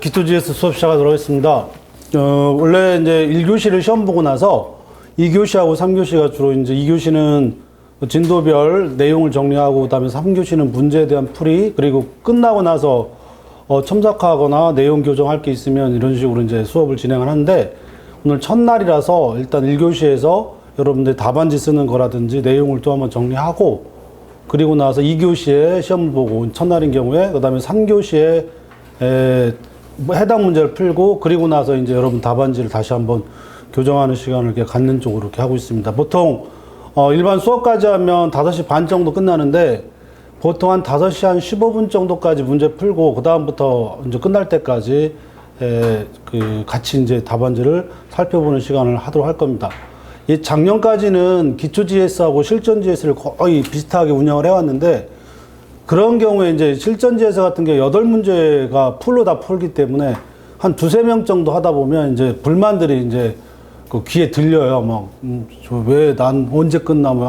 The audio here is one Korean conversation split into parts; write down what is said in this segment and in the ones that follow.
기초 GS 수업 시작하도록 하겠습니다. 원래 이제 1교시를 시험 보고 나서 2교시하고 3교시가 주로 이제 2교시는 진도별 내용을 정리하고 그다음에 3교시는 문제에 대한 풀이 그리고 끝나고 나서 첨삭하거나 내용 교정할 게 있으면 이런 식으로 이제 수업을 진행을 하는데 오늘 첫날이라서 일단 1교시에서 여러분들 답안지 쓰는 거라든지 내용을 또 한번 정리하고 그리고 나서 2교시에 시험을 보고 첫날인 경우에 그다음에 3교시에 해당 문제를 풀고 그리고 나서 이제 여러분 답안지를 다시 한번 교정하는 시간을 이렇게 갖는 쪽으로 이렇게 하고 있습니다. 보통 일반 수업까지 하면 5시 반 정도 끝나는데 보통 한 5시 한 15분 정도까지 문제 풀고 그 다음부터 이제 끝날 때까지 같이 이제 답안지를 살펴보는 시간을 하도록 할 겁니다. 작년까지는 기초 GS하고 실전 GS를 거의 비슷하게 운영을 해왔는데 그런 경우에 이제 실전 GS 같은 경우 8문제가 풀로 다 풀기 때문에 한 2~3명 정도 하다 보면 이제 불만들이 이제 그 귀에 들려요. 막, 왜 난 언제 끝나? 뭐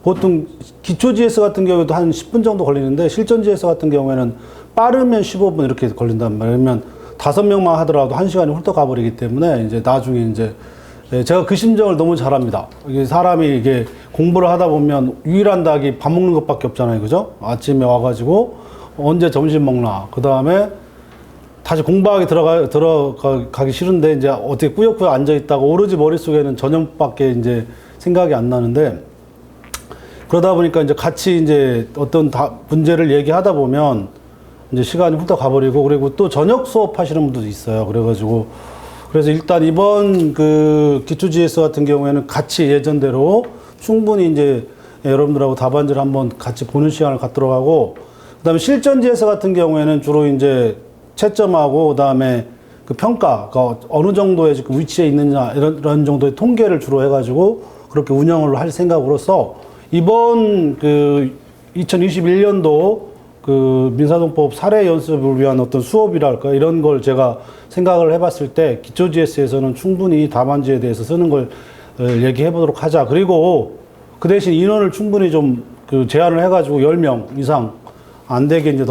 보통 기초 GS 같은 경우에도 한 10분 정도 걸리는데 실전 GS 같은 경우에는 빠르면 15분 이렇게 걸린단 말이에요. 그러면 5명만 하더라도 1시간이 훌쩍 가버리기 때문에 이제 나중에 이제 제가 그 심정을 너무 잘 압니다. 이게 사람이 이게 공부를 하다 보면 유일한 닭이 밥 먹는 것밖에 없잖아요. 그죠? 아침에 와가지고 언제 점심 먹나. 그 다음에 다시 공부하기 들어가기 싫은데 이제 어떻게 꾸역꾸역 앉아있다가 오로지 머릿속에는 저녁밖에 이제 생각이 안 나는데 그러다 보니까 이제 같이 이제 어떤 문제를 얘기하다 보면 이제 시간이 훌쩍 가버리고 그리고 또 저녁 수업 하시는 분들도 있어요. 그래서 일단 이번 그 기초 GS 같은 경우에는 같이 예전대로 충분히 이제 여러분들하고 답안지를 한번 같이 보는 시간을 갖도록 하고 그다음에 실전 GS 같은 경우에는 주로 이제 채점하고 그다음에 그 평가가 어느 정도의 지금 위치에 있느냐 이런 정도의 통계를 주로 해가지고 그렇게 운영을 할 생각으로서 이번 그 2021년도 그 민사동법 사례 연습을 위한 어떤 수업이랄까 이런 걸 제가 생각을 해봤을 때 기초 GS에서는 충분히 답안지에 대해서 쓰는 걸 얘기해 보도록 하자. 그리고 그 대신 인원을 충분히 좀 그 제한을 해가지고 10명 이상 안 되게 이제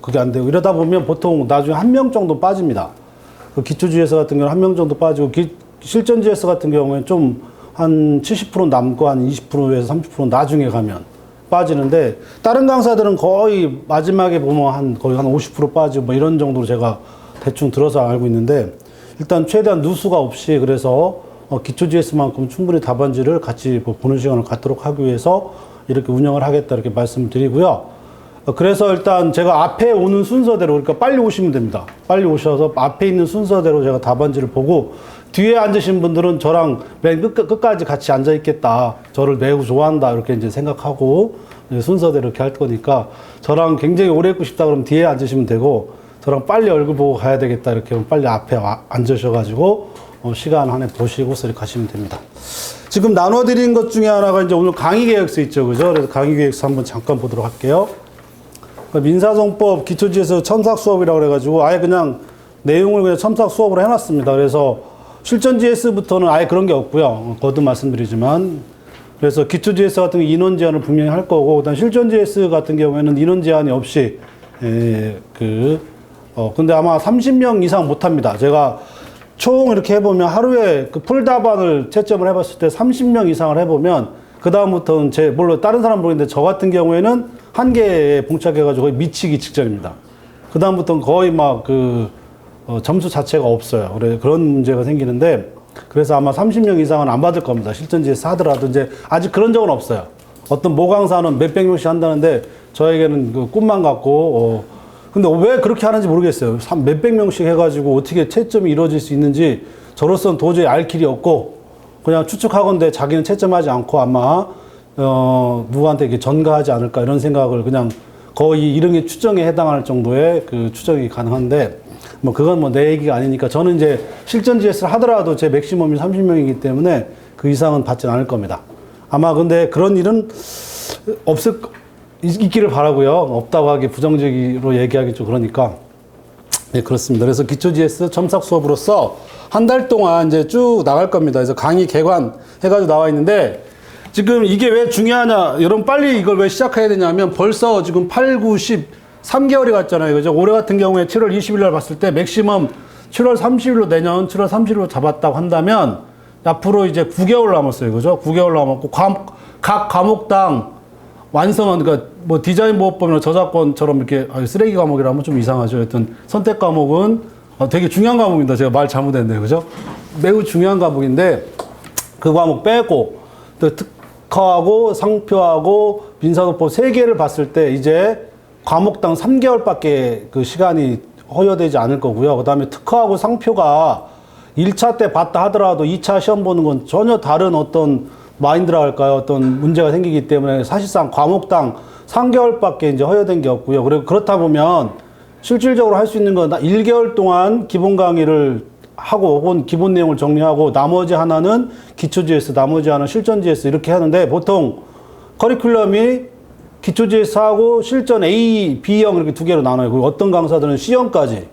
그게 안 되고 이러다 보면 보통 나중에 1명 정도 빠집니다. 그 기초 GS 같은 경우는 1명 정도 빠지고 실전 GS 같은 경우에는 좀 한 70% 남고 한 20%에서 30% 나중에 가면 빠지는데 다른 강사들은 거의 마지막에 보면 거의 한 50% 빠지고 뭐 이런 정도로 제가 대충 들어서 알고 있는데 일단 최대한 누수가 없이 그래서 기초 GS만큼 충분히 답안지를 같이 보는 시간을 갖도록 하기 위해서 이렇게 운영을 하겠다 이렇게 말씀드리고요. 그래서 일단 제가 앞에 오는 순서대로 그러니까 빨리 오시면 됩니다. 빨리 오셔서 앞에 있는 순서대로 제가 답안지를 보고 뒤에 앉으신 분들은 저랑 맨 끝까지 같이 앉아 있겠다. 저를 매우 좋아한다. 이렇게 이제 생각하고 순서대로 이렇게 할 거니까 저랑 굉장히 오래 있고 싶다 그러면 뒤에 앉으시면 되고 저랑 빨리 얼굴 보고 가야 되겠다. 이렇게 하면 빨리 앞에 앉으셔가지고 시간 안에 보시고 이렇게 가시면 됩니다. 지금 나눠드린 것 중에 하나가 이제 오늘 강의 계획서 있죠. 그죠? 그래서 강의 계획서 한번 잠깐 보도록 할게요. 민사정법 기초 GS 첨삭 수업이라고 그래가지고 아예 그냥 내용을 그냥 첨삭 수업으로 해놨습니다. 그래서 실전 GS부터는 아예 그런 게 없고요. 거듭 말씀드리지만. 그래서 기초 GS 같은 경우 인원 제한을 분명히 할 거고, 그다음 실전 GS 같은 경우에는 인원 제한이 없이, 근데 아마 30명 이상 못 합니다. 제가 총 이렇게 해보면 하루에 그 풀답안을 채점을 해봤을 때 30명 이상을 해보면, 그다음부터는 물론 다른 사람 모르겠는데 저 같은 경우에는 한계에 봉착해가지고 거의 미치기 직전입니다. 그다음부터는 거의 점수 자체가 없어요. 그런 문제가 생기는데, 그래서 아마 30명 이상은 안 받을 겁니다. 실전 GS 하더라도 이제 아직 그런 적은 없어요. 어떤 모강사는 몇백 명씩 한다는데 저에게는 그 꿈만 같고, 근데 왜 그렇게 하는지 모르겠어요. 몇백 명씩 해가지고 어떻게 채점이 이루어질 수 있는지 저로서는 도저히 알 길이 없고, 그냥 추측하건대 자기는 채점하지 않고 아마, 누구한테 이렇게 전가하지 않을까 이런 생각을 그냥 거의 이런 게 추정에 해당할 정도의 그 추정이 가능한데, 그건 내 얘기가 아니니까 저는 이제 실전 GS를 하더라도 제 맥시멈이 30명이기 때문에 그 이상은 받지는 않을 겁니다. 아마 근데 그런 일은 있기를 바라고요. 없다고 하기 부정적으로 얘기하기 좀 그러니까. 네, 그렇습니다. 그래서 기초 GS 첨삭 수업으로서 한 달 동안 이제 쭉 나갈 겁니다. 그래서 강의 개관 해가지고 나와 있는데 지금 이게 왜 중요하냐. 여러분 빨리 이걸 왜 시작해야 되냐면 벌써 지금 8, 9, 10 3개월이 갔잖아요. 그죠? 올해 같은 경우에 7월 20일 날 봤을 때 맥시멈 7월 30일로 내년 7월 30일로 잡았다고 한다면 앞으로 이제 9개월 남았어요. 그죠? 9개월 남았고 각 과목당 완성한, 그러니까 뭐 디자인 보호법이나 저작권처럼 이렇게 쓰레기 과목이라면 좀 이상하죠. 하여튼 선택 과목은 되게 중요한 과목입니다. 제가 말 잘못했네요. 그죠? 매우 중요한 과목인데 그 과목 빼고 또 특허하고 상표하고 민사소법 3개를 봤을 때 이제 과목당 3개월밖에 그 시간이 허여되지 않을 거고요. 그 다음에 특허하고 상표가 1차 때 봤다 하더라도 2차 시험 보는 건 전혀 다른 어떤 마인드라 할까요? 어떤 문제가 생기기 때문에 사실상 과목당 3개월밖에 이제 허여된 게 없고요. 그리고 그렇다 보면 실질적으로 할 수 있는 건 1개월 동안 기본 강의를 하고 혹은 기본 내용을 정리하고 나머지 하나는 기초 GS, 나머지 하나는 실전 GS 이렇게 하는데 보통 커리큘럼이 기초 GS하고 실전 A, B형 이렇게 2개로 나눠요. 그리고 어떤 강사들은 C형까지.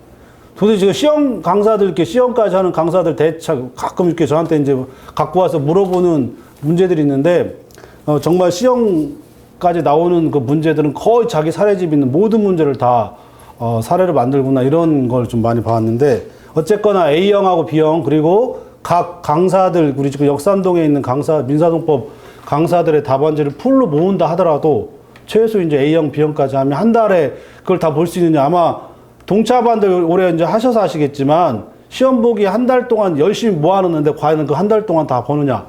도대체 지금 C형 강사들 이렇게 C형까지 하는 강사들 대체 가끔 이렇게 저한테 이제 갖고 와서 물어보는 문제들이 있는데 정말 C형까지 나오는 그 문제들은 거의 자기 사례집 있는 모든 문제를 다 사례를 만들구나 이런 걸 좀 많이 봤는데 어쨌거나 A형하고 B형 그리고 각 강사들 우리 지금 역삼동에 있는 강사 민사소법 강사들의 답안지를 풀로 모은다 하더라도 최소 이제 A형, B형까지 하면 한 달에 그걸 다 볼 수 있느냐. 아마 동차반들 올해 이제 하셔서 아시겠지만 시험 보기 한 달 동안 열심히 모아놓는데 과연 그 한 달 동안 다 보느냐.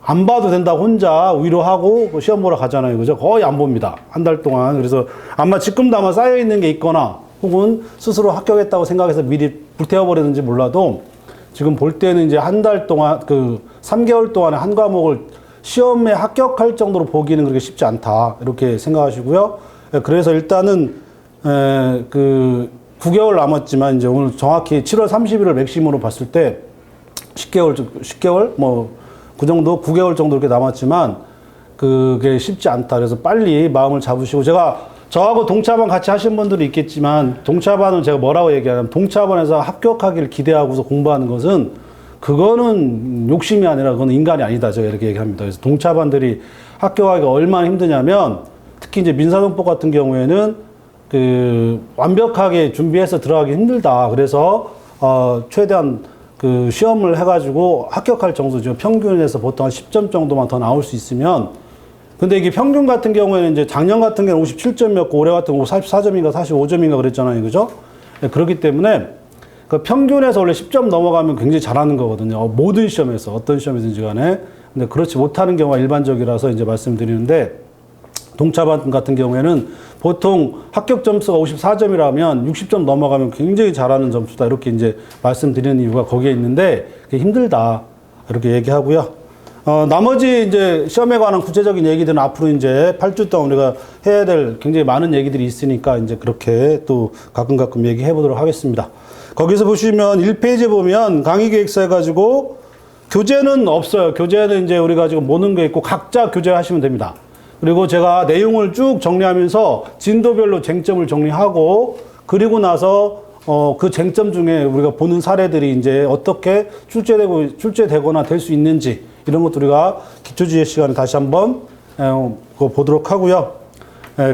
안 봐도 된다고 혼자 위로하고 시험 보러 가잖아요. 그죠? 거의 안 봅니다. 한 달 동안. 그래서 아마 지금도 아마 쌓여있는 게 있거나 혹은 스스로 합격했다고 생각해서 미리 불태워버리는지 몰라도 지금 볼 때는 이제 한 달 동안 3개월 동안에 한 과목을 시험에 합격할 정도로 보기는 그렇게 쉽지 않다. 이렇게 생각하시고요. 그래서 일단은, 9개월 남았지만 이제 오늘 정확히 7월 30일을 맥심으로 봤을 때 10개월? 그 정도? 9개월 정도 이렇게 남았지만 그게 쉽지 않다. 그래서 빨리 마음을 잡으시고 저하고 동차반 같이 하신 분들이 있겠지만 동차반은 제가 뭐라고 얘기하냐면 동차반에서 합격하기를 기대하고서 공부하는 것은 그거는 욕심이 아니라 그건 인간이 아니다. 제가 이렇게 얘기합니다. 그래서 동차반들이 합격하기가 얼마나 힘드냐면 특히 이제 민사소법 같은 경우에는 완벽하게 준비해서 들어가기 힘들다. 그래서 최대한 시험을 해가지고 합격할 정도죠. 평균에서 보통 한 10점 정도만 더 나올 수 있으면 근데 이게 평균 같은 경우에는 이제 작년 같은 경우는 57점이었고 올해 같은 경우 44점인가 45점인가 그랬잖아요. 그죠? 그렇기 때문에 그 평균에서 원래 10점 넘어가면 굉장히 잘하는 거거든요. 모든 시험에서, 어떤 시험이든지 간에. 근데 그렇지 못하는 경우가 일반적이라서 이제 말씀드리는데, 동차반 같은 경우에는 보통 합격 점수가 54점이라면 60점 넘어가면 굉장히 잘하는 점수다. 이렇게 이제 말씀드리는 이유가 거기에 있는데, 그게 힘들다. 이렇게 얘기하고요. 나머지 이제 시험에 관한 구체적인 얘기들은 앞으로 이제 8주 동안 우리가 해야 될 굉장히 많은 얘기들이 있으니까 이제 그렇게 또 가끔 얘기해 보도록 하겠습니다. 거기서 보시면 1페이지 보면 강의 계획서 해가지고 교재는 없어요. 교재는 이제 우리가 지금 모는 게 있고 각자 교재하시면 됩니다. 그리고 제가 내용을 쭉 정리하면서 진도별로 쟁점을 정리하고 그리고 나서 그 쟁점 중에 우리가 보는 사례들이 이제 어떻게 출제되거나 될 수 있는지 이런 것도 우리가 기초지혜 시간에 다시 한번 보도록 하고요.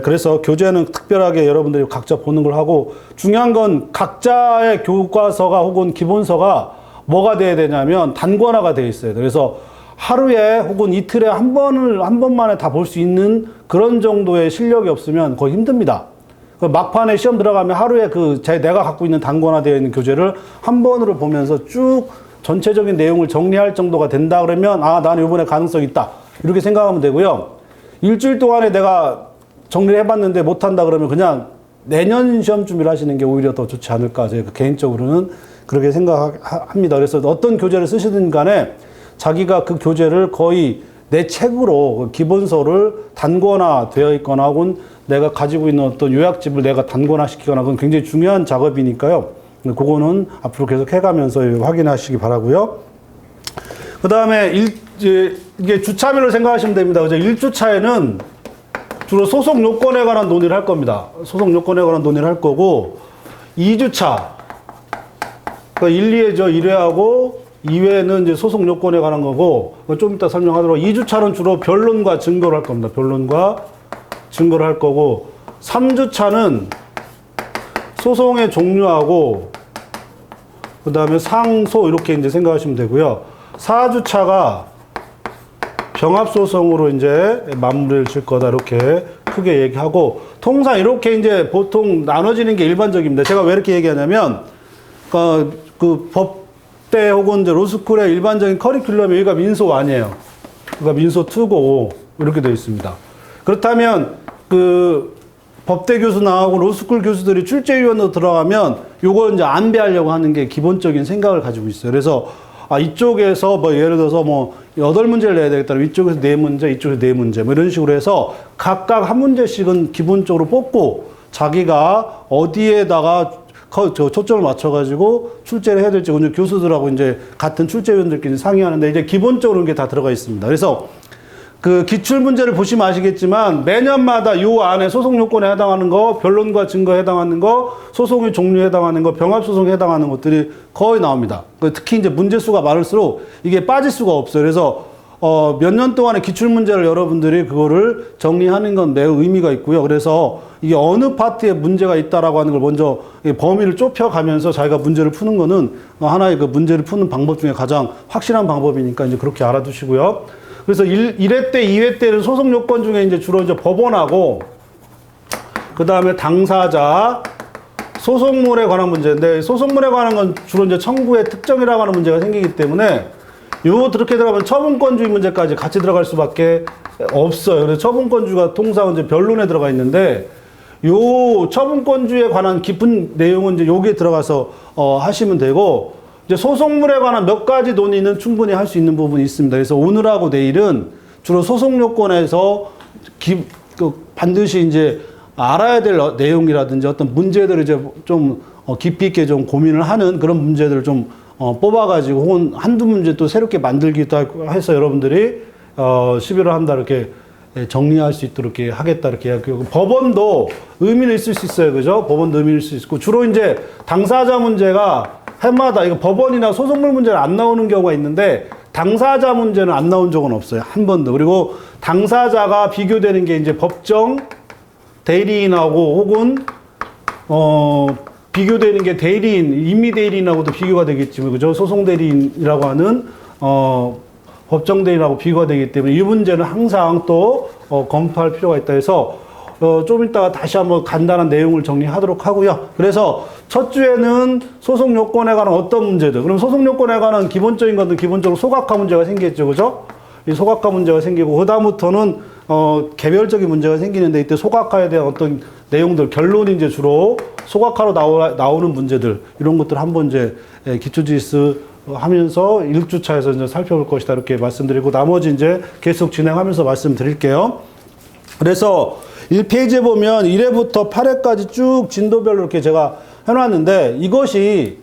그래서 교재는 특별하게 여러분들이 각자 보는 걸 하고 중요한 건 각자의 교과서가 혹은 기본서가 뭐가 돼야 되냐면 단권화가 되어 있어야 돼요. 그래서 하루에 혹은 이틀에 한 번만에 다 볼 수 있는 그런 정도의 실력이 없으면 거의 힘듭니다. 막판에 시험 들어가면 하루에 내가 갖고 있는 단권화되어 있는 교재를 한 번으로 보면서 쭉 전체적인 내용을 정리할 정도가 된다 그러면 나는 이번에 가능성 있다. 이렇게 생각하면 되고요. 일주일 동안에 내가 정리를 해봤는데 못한다 그러면 그냥 내년 시험 준비를 하시는 게 오히려 더 좋지 않을까. 제가 개인적으로는 그렇게 생각합니다. 그래서 어떤 교재를 쓰시든 간에 자기가 그 교재를 거의 내 책으로 기본서를 단권화 되어 있거나 혹은 내가 가지고 있는 어떤 요약집을 내가 단권화 시키거나 그건 굉장히 중요한 작업이니까요. 그거는 앞으로 계속 해가면서 확인하시기 바라고요. 그 다음에 이게 주차별로 생각하시면 됩니다. 그죠? 1주차에는 주로 소속 요건에 관한 논의를 할 겁니다. 소속 요건에 관한 논의를 할 거고 2주차 그러니까 1, 2회죠. 1회하고 2회는 이제 소속 요건에 관한 거고 좀 이따 설명하도록 2주차는 주로 변론과 증거를 할 겁니다. 변론과 증거를 할 거고 3주차는 소송의 종류하고 그 다음에 상소 이렇게 이제 생각하시면 되고요. 4주차가 병합소송으로 이제 마무리를 질 거다 이렇게 크게 얘기하고 통상 이렇게 이제 보통 나눠지는 게 일반적입니다. 제가 왜 이렇게 얘기하냐면 그 법대 혹은 이제 로스쿨의 일반적인 커리큘럼이 여기가 민소 1이에요. 그러니까 민소 2고 이렇게 되어 있습니다. 그렇다면 그 법대 교수 나오고 로스쿨 교수들이 출제위원으로 들어가면 요걸 이제 안배하려고 하는 게 기본적인 생각을 가지고 있어요. 그래서 이쪽에서 뭐 예를 들어서 뭐 8문제를 내야 되겠다. 이쪽에서 4문제, 이쪽에서 4문제 뭐 이런 식으로 해서 각각 한 문제씩은 기본적으로 뽑고 자기가 어디에다가 초점을 맞춰가지고 출제를 해야 될지 오늘 교수들하고 이제 같은 출제위원들끼리 상의하는데 이제 기본적으로 이게 다 들어가 있습니다. 그래서 그 기출 문제를 보시면 아시겠지만 매년마다 요 안에 소송 요건에 해당하는 거, 변론과 증거에 해당하는 거, 소송의 종류에 해당하는 거, 병합소송에 해당하는 것들이 거의 나옵니다. 특히 이제 문제 수가 많을수록 이게 빠질 수가 없어요. 그래서 몇 년 동안의 기출 문제를 여러분들이 그거를 정리하는 건 매우 의미가 있고요. 그래서 이게 어느 파트에 문제가 있다라고 하는 걸 먼저 범위를 좁혀가면서 자기가 문제를 푸는 거는 하나의 그 문제를 푸는 방법 중에 가장 확실한 방법이니까 이제 그렇게 알아두시고요. 그래서 1회 때, 2회 때는 소송 요건 중에 이제 주로 이제 법원하고, 그 다음에 당사자, 소송물에 관한 문제인데, 소송물에 관한 건 주로 이제 청구의 특정이라고 하는 문제가 생기기 때문에, 그렇게 들어가면 처분권주의 문제까지 같이 들어갈 수밖에 없어요. 그래서 처분권주의가 통상 이제 변론에 들어가 있는데, 요 처분권주의에 관한 깊은 내용은 이제 여기에 들어가서, 하시면 되고, 이제 소송물에 관한 몇 가지 논의는 충분히 할 수 있는 부분이 있습니다. 그래서 오늘하고 내일은 주로 소송 요건에서 반드시 이제 알아야 될 내용이라든지 어떤 문제들을 이제 좀 깊이 있게 좀 고민을 하는 그런 문제들을 좀 뽑아가지고 혹은 한두 문제 또 새롭게 만들기도 해서 여러분들이 11월 한 달 이렇게 정리할 수 있도록 이렇게 하겠다 이렇게 하고 법원도 의미는 있을 수 있어요. 그죠? 법원도 의미는 있을 수 있고 주로 이제 당사자 문제가 해마다 이거 법원이나 소송물 문제는 안 나오는 경우가 있는데 당사자 문제는 안 나온 적은 없어요. 한 번도. 그리고 당사자가 비교되는 게 이제 법정 대리인하고 혹은 비교되는 게 대리인, 임의 대리인하고도 비교가 되겠지만 그죠? 소송 대리인이라고 하는 법정 대리인하고 비교가 되기 때문에 이 문제는 항상 또 검토할 필요가 있다 해서 좀 이따가 다시 한번 간단한 내용을 정리하도록 하고요. 그래서 첫 주에는 소송 요건에 관한 어떤 문제들, 그럼 소송 요건에 관한 기본적인 것은 기본적으로 소각화 문제가 생기겠죠. 그죠? 이 소각화 문제가 생기고, 그다음부터는, 개별적인 문제가 생기는데, 이때 소각화에 대한 어떤 내용들, 결론이 이제 주로 소각화로 나오는 문제들, 이런 것들 한번 이제 기초지수 하면서 1주차에서 이제 살펴볼 것이다. 이렇게 말씀드리고, 나머지 이제 계속 진행하면서 말씀드릴게요. 그래서 1페이지에 보면 1회부터 8회까지 쭉 진도별로 이렇게 제가 해놨는데 이것이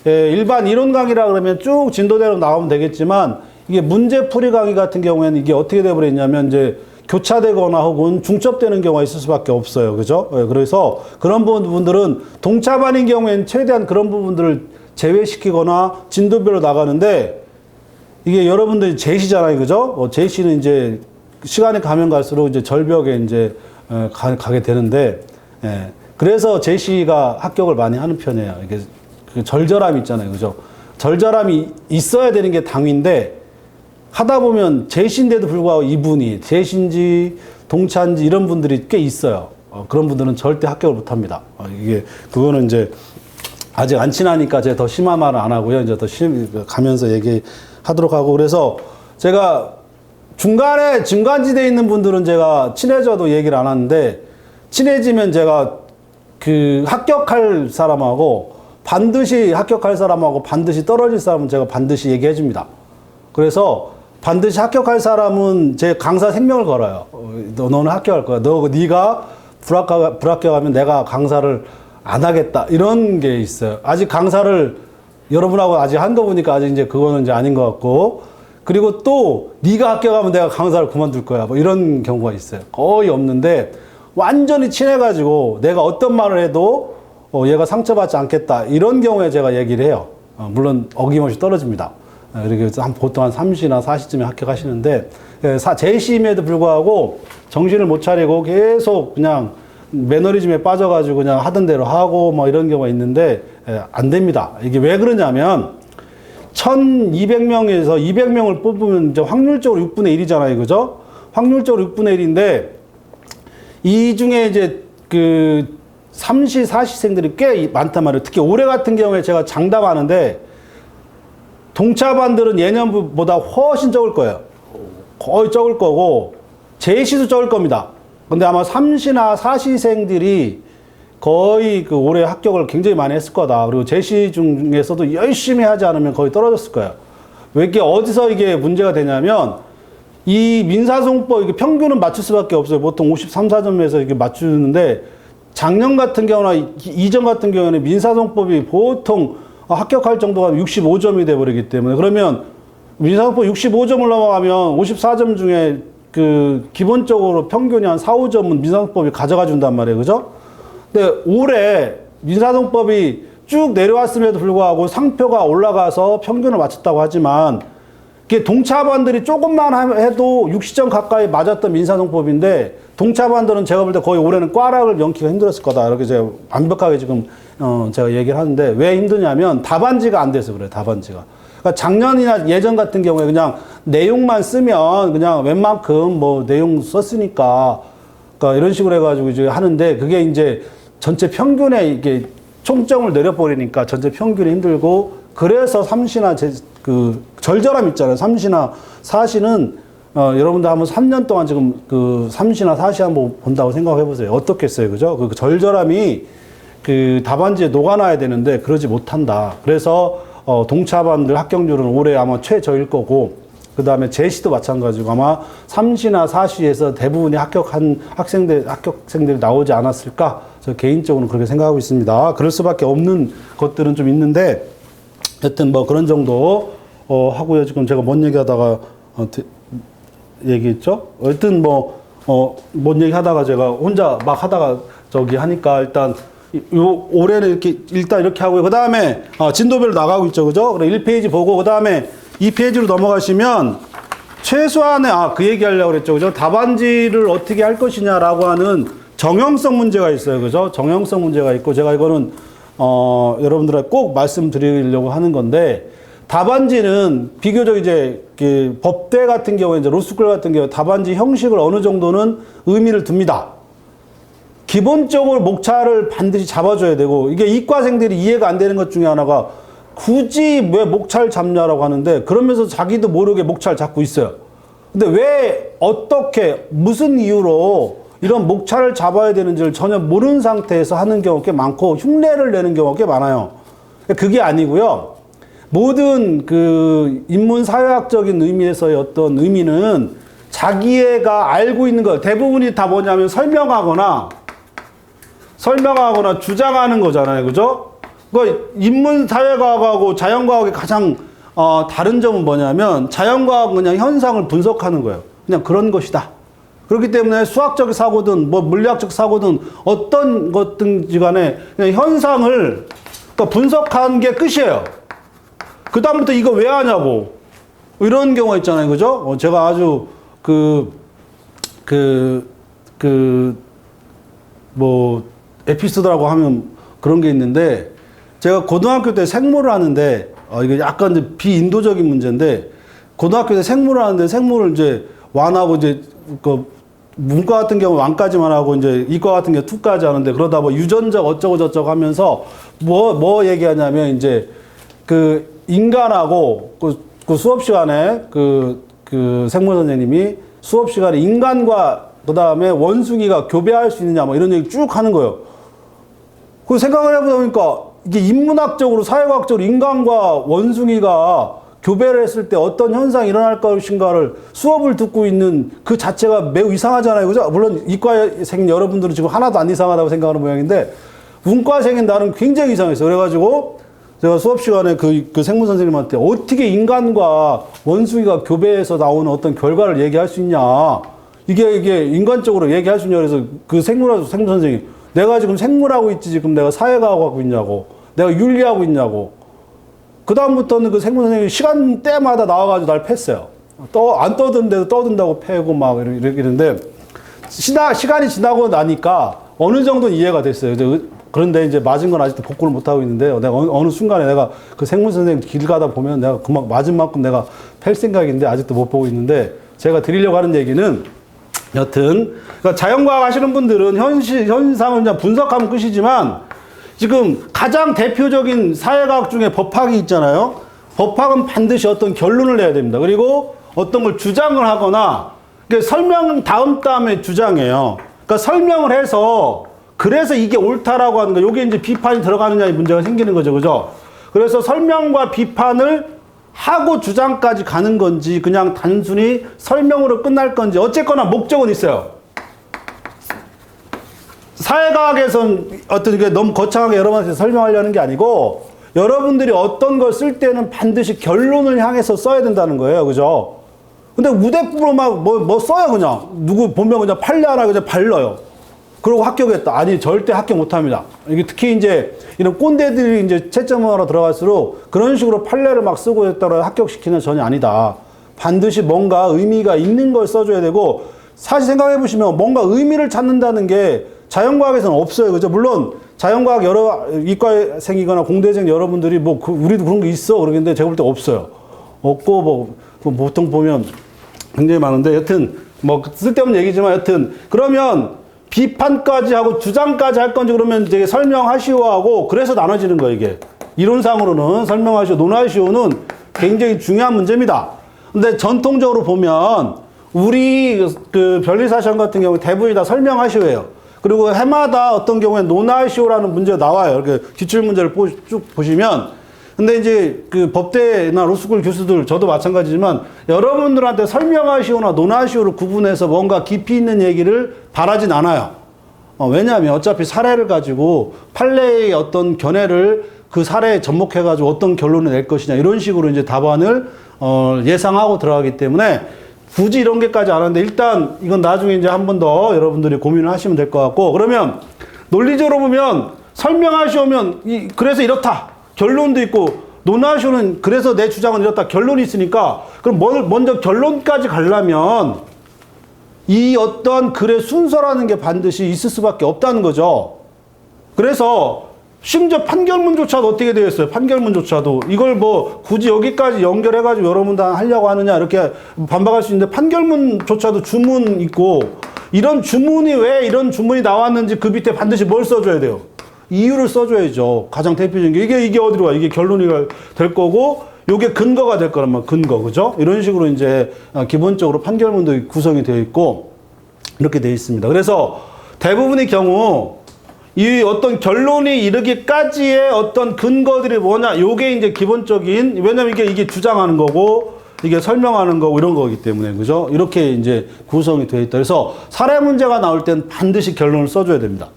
일반 이론 강의라 그러면 쭉 진도대로 나오면 되겠지만 이게 문제풀이 강의 같은 경우에는 이게 어떻게 되어버렸냐면 이제 교차되거나 혹은 중첩되는 경우가 있을 수밖에 없어요. 그죠? 그래서 그런 부분들은 동차반인 경우에는 최대한 그런 부분들을 제외시키거나 진도별로 나가는데 이게 여러분들이 제시잖아요. 그죠? 제시는 이제 시간이 가면 갈수록 이제 절벽에 이제 가게 되는데, 그래서 제시가 합격을 많이 하는 편이에요. 이게 그 절절함이 있잖아요. 그죠? 절절함이 있어야 되는 게 당위인데, 하다 보면 제시인데도 불구하고 이분이 제시인지 동차인지 이런 분들이 꽤 있어요. 그런 분들은 절대 합격을 못 합니다. 그거는 이제 아직 안 친하니까 제가 더 심한 말은 안 하고요. 이제 더 가면서 얘기하도록 하고, 그래서 제가 중간에 중간지대에 있는 분들은 제가 친해져도 얘기를 안 하는데 친해지면 제가 그 합격할 사람하고 반드시 합격할 사람하고 반드시 떨어질 사람은 제가 반드시 얘기해 줍니다. 그래서 반드시 합격할 사람은 제 강사 생명을 걸어요. 너는 합격할 거야. 네가 불합격하면 내가 강사를 안 하겠다. 이런 게 있어요. 아직 강사를 여러분하고 아직 한 거 보니까 아직 이제 그거는 이제 아닌 것 같고, 그리고 또 네가 합격하면 내가 강사를 그만둘 거야. 뭐 이런 경우가 있어요. 거의 없는데 완전히 친해가지고 내가 어떤 말을 해도 얘가 상처받지 않겠다. 이런 경우에 제가 얘기를 해요. 물론 어김없이 떨어집니다. 이렇게 보통 한 3시나 4시쯤에 합격하시는데 제시임에도 불구하고 정신을 못 차리고 계속 그냥 매너리즘에 빠져가지고 그냥 하던 대로 하고 뭐 이런 경우가 있는데 안 됩니다. 이게 왜 그러냐면 1200명에서 200명을 뽑으면 이제 확률적으로 6분의 1이잖아요. 그죠? 확률적으로 6분의 1인데 이 중에 이제 그 3시, 4시생들이 꽤 많단 말이에요. 특히 올해 같은 경우에 제가 장담하는데 동차반들은 예년보다 훨씬 적을 거예요. 거의 적을 거고 제시도 적을 겁니다. 근데 아마 3시나 4시생들이 거의 그 올해 합격을 굉장히 많이 했을 거다. 그리고 제시 중에서도 열심히 하지 않으면 거의 떨어졌을 거예요. 왜 이게 어디서 이게 문제가 되냐면 이 민사소송법 이게 평균은 맞출 수밖에 없어요. 보통 53, 4점에서 이렇게 맞추는데 작년 같은 경우나 이전 같은 경우에는 민사소송법이 보통 합격할 정도가 65점이 돼버리기 때문에 그러면 민사소송법 65점을 넘어가면 54점 중에 그 기본적으로 평균이 한 4, 5점은 민사소송법이 가져가 준단 말이에요. 그죠? 근데 올해 민사소송법이 쭉 내려왔음에도 불구하고 상표가 올라가서 평균을 맞췄다고 하지만 이게 동차반들이 조금만 해도 60점 가까이 맞았던 민사소송법인데 동차반들은 제가 볼 때 거의 올해는 꽈락을 연기가 힘들었을 거다. 이렇게 제가 완벽하게 지금 제가 얘기를 하는데 왜 힘드냐면 답안지가 안 돼서 그래요. 답안지가. 그러니까 작년이나 예전 같은 경우에 그냥 내용만 쓰면 그냥 웬만큼 뭐 내용 썼으니까 그러니까 이런 식으로 해가지고 이제 하는데 그게 이제 전체 평균에 이게 총점을 내려버리니까 전체 평균이 힘들고 그래서 3시나 그 절절함 있잖아요. 3시나 4시는 여러분들 한번 3년 동안 지금 그 3시나 4시 한번 본다고 생각해 보세요. 어떻겠어요, 그죠? 그 절절함이 그 답안지에 녹아나야 되는데 그러지 못한다. 그래서 동차반들 합격률은 올해 아마 최저일 거고 그 다음에 제시도 마찬가지고 아마 3시나 4시에서 대부분이 합격한 합격생들이 나오지 않았을까? 저 개인적으로는 그렇게 생각하고 있습니다. 그럴 수밖에 없는 것들은 좀 있는데 하여튼 뭐 그런 정도 하고요. 지금 제가 뭔 얘기하다가 얘기했죠? 하여튼 뭔 얘기하다가 제가 혼자 막 하다가 저기 하니까 일단 올해는 일단 이렇게 하고요. 그 다음에 진도별로 나가고 있죠, 그죠? 그래 1페이지 보고 그 다음에 2페이지로 넘어가시면 최소한의 그 얘기 하려고 그랬죠, 그죠? 답안지를 어떻게 할 것이냐라고 하는 정형성 문제가 있어요, 그죠? 정형성 문제가 있고 제가 이거는 여러분들한테 꼭 말씀드리려고 하는 건데 답안지는 비교적 이제 그 법대 같은 경우에 이제 로스쿨 같은 경우에 답안지 형식을 어느 정도는 의미를 둡니다. 기본적으로 목차를 반드시 잡아줘야 되고 이게 이과생들이 이해가 안 되는 것 중에 하나가 굳이 왜 목차를 잡냐라고 하는데 그러면서 자기도 모르게 목차를 잡고 있어요. 근데 왜 어떻게 무슨 이유로 이런 목차를 잡아야 되는지를 전혀 모르는 상태에서 하는 경우가 꽤 많고 흉내를 내는 경우가 꽤 많아요. 그게 아니고요. 모든 그 인문사회학적인 의미에서의 어떤 의미는 자기가 알고 있는 거 대부분이 다 뭐냐면 설명하거나 주장하는 거잖아요. 그죠? 그 인문사회과학하고 자연과학의 가장 다른 점은 뭐냐면 자연과학은 그냥 현상을 분석하는 거예요. 그냥 그런 것이다. 그렇기 때문에 수학적 사고든 뭐 물리학적 사고든 어떤 것든지 간에 그냥 현상을 그러니까 분석하는 게 끝이에요. 그 다음부터 이거 왜 하냐고 이런 경우가 있잖아요. 그죠? 제가 아주 뭐 에피소드라고 하면 그런 게 있는데 제가 고등학교 때 생물을 하는데 이게 약간 이제 비인도적인 문제인데 고등학교 때 생물을 하는데 생물을 이제 완하고 이제 그 문과 같은 경우 완까지만 하고 이제 이과 같은 경우 투까지 하는데 그러다 뭐 유전적 어쩌고 저쩌고 하면서 뭐 얘기하냐면 이제 그 인간하고 그 수업 시간에 그 생물 선생님이 수업 시간에 인간과 그 다음에 원숭이가 교배할 수 있느냐 뭐 이런 얘기 쭉 하는 거예요. 그 생각을 해보다 보니까 이게 인문학적으로 사회과학적으로 인간과 원숭이가 교배를 했을 때 어떤 현상이 일어날 것인가를 수업을 듣고 있는 그 자체가 매우 이상하잖아요. 그죠? 물론 이과생 여러분들은 지금 하나도 안 이상하다고 생각하는 모양인데 문과생인 나는 굉장히 이상했어요. 그래가지고 제가 수업 시간에 그 생물 선생님한테 어떻게 인간과 원숭이가 교배해서 나오는 어떤 결과를 얘기할 수 있냐. 이게 인간적으로 얘기할 수 있냐. 그래서 그 생물 선생님이 내가 지금 생물하고 있지 지금 내가 사회과학하고 있냐고. 내가 윤리하고 있냐고. 그다음부터는 그 생물 선생님이 시간대마다 나와가지고 날 팼어요. 안 떠든데도 떠든다고 패고 막 이러는데 시간이 지나고 나니까 어느 정도 이해가 됐어요. 그런데 이제 맞은 건 아직도 복구를 못하고 있는데 내가 어느 순간에 내가 그 생물 선생님 길 가다 보면 내가 그만 맞은 만큼 내가 팰 생각인데 아직도 못 보고 있는데 제가 드리려고 하는 얘기는 여튼 그러니까 자연과학 하시는 분들은 현상을 그냥 분석하면 끝이지만 지금 가장 대표적인 사회과학 중에 법학이 있잖아요. 법학은 반드시 어떤 결론을 내야 됩니다. 그리고 어떤 걸 주장을 하거나 설명 다음에 주장해요. 그러니까 설명을 해서 그래서 이게 옳다라고 하는 거, 요게 이제 비판이 들어가느냐의 문제가 생기는 거죠. 그죠? 그래서 설명과 비판을 하고 주장까지 가는 건지, 그냥 단순히 설명으로 끝날 건지, 어쨌거나 목적은 있어요. 사회과학에서는 어떤 게 너무 거창하게 여러분한테 설명하려는 게 아니고, 여러분들이 어떤 걸 쓸 때는 반드시 결론을 향해서 써야 된다는 거예요. 그죠? 근데 우대꾸로 막 뭐 써요, 그냥. 누구 보면 그냥 판례 하나 그냥 발라요. 그러고 합격했다. 아니, 절대 합격 못 합니다. 이게 특히 이제 이런 꼰대들이 이제 채점하러 들어갈수록 그런 식으로 판례를 막 쓰고 했다고 합격시키는 전혀 아니다. 반드시 뭔가 의미가 있는 걸 써줘야 되고, 사실 생각해 보시면 뭔가 의미를 찾는다는 게 자연과학에서는 없어요. 그죠? 물론 자연과학 여러 이과생이거나 공대생 여러분들이 우리도 그런 게 있어. 그러겠는데 제가 볼 때 없어요. 없고 보통 보면 굉장히 많은데 여튼 쓸데없는 얘기지만 여튼 그러면 비판까지 하고 주장까지 할 건지 그러면 되게 설명하시오 하고 그래서 나눠지는 거예요, 이게. 이론상으로는 설명하시오, 논하시오는 굉장히 중요한 문제입니다. 근데 전통적으로 보면 우리 그 변리사시험 같은 경우 대부분이 다 설명하시오예요. 그리고 해마다 어떤 경우에 논하시오라는 문제가 나와요. 이렇게 기출 문제를 쭉 보시면. 근데 이제 그 법대나 로스쿨 교수들, 저도 마찬가지지만 여러분들한테 설명하시오나 논하시오를 구분해서 뭔가 깊이 있는 얘기를 바라진 않아요. 왜냐하면 어차피 사례를 가지고 판례의 어떤 견해를 그 사례에 접목해가지고 어떤 결론을 낼 것이냐 이런 식으로 이제 답안을 예상하고 들어가기 때문에 굳이 이런 게까지 안 하는데 일단 이건 나중에 이제 한 번 더 여러분들이 고민을 하시면 될 것 같고, 그러면 논리적으로 보면 설명하시오면 그래서 이렇다. 결론도 있고, 논하시오는 그래서 내 주장은 이렇다. 결론이 있으니까, 그럼 먼저 결론까지 가려면 이 어떤 글의 순서라는 게 반드시 있을 수밖에 없다는 거죠. 그래서 심지어 판결문조차도 어떻게 되어 있어요? 판결문조차도 이걸 굳이 여기까지 연결해가지고 여러분 다 하려고 하느냐 이렇게 반박할 수 있는데, 판결문조차도 주문 있고, 이런 주문이 왜 이런 주문이 나왔는지 그 밑에 반드시 뭘 써줘야 돼요? 이유를 써줘야죠. 가장 대표적인 게 이게 어디로 가? 이게 결론이 될 거고, 요게 근거가 될 거라면 근거, 그죠? 이런 식으로 이제 기본적으로 판결문도 구성이 되어 있고 이렇게 되어 있습니다. 그래서 대부분의 경우 이 어떤 결론이 이르기까지의 어떤 근거들이 뭐냐, 요게 이제 기본적인, 왜냐면 이게 주장하는 거고 이게 설명하는 거고 이런 거기 때문에, 그죠? 이렇게 이제 구성이 되어 있다. 그래서 사례 문제가 나올 땐 반드시 결론을 써줘야 됩니다.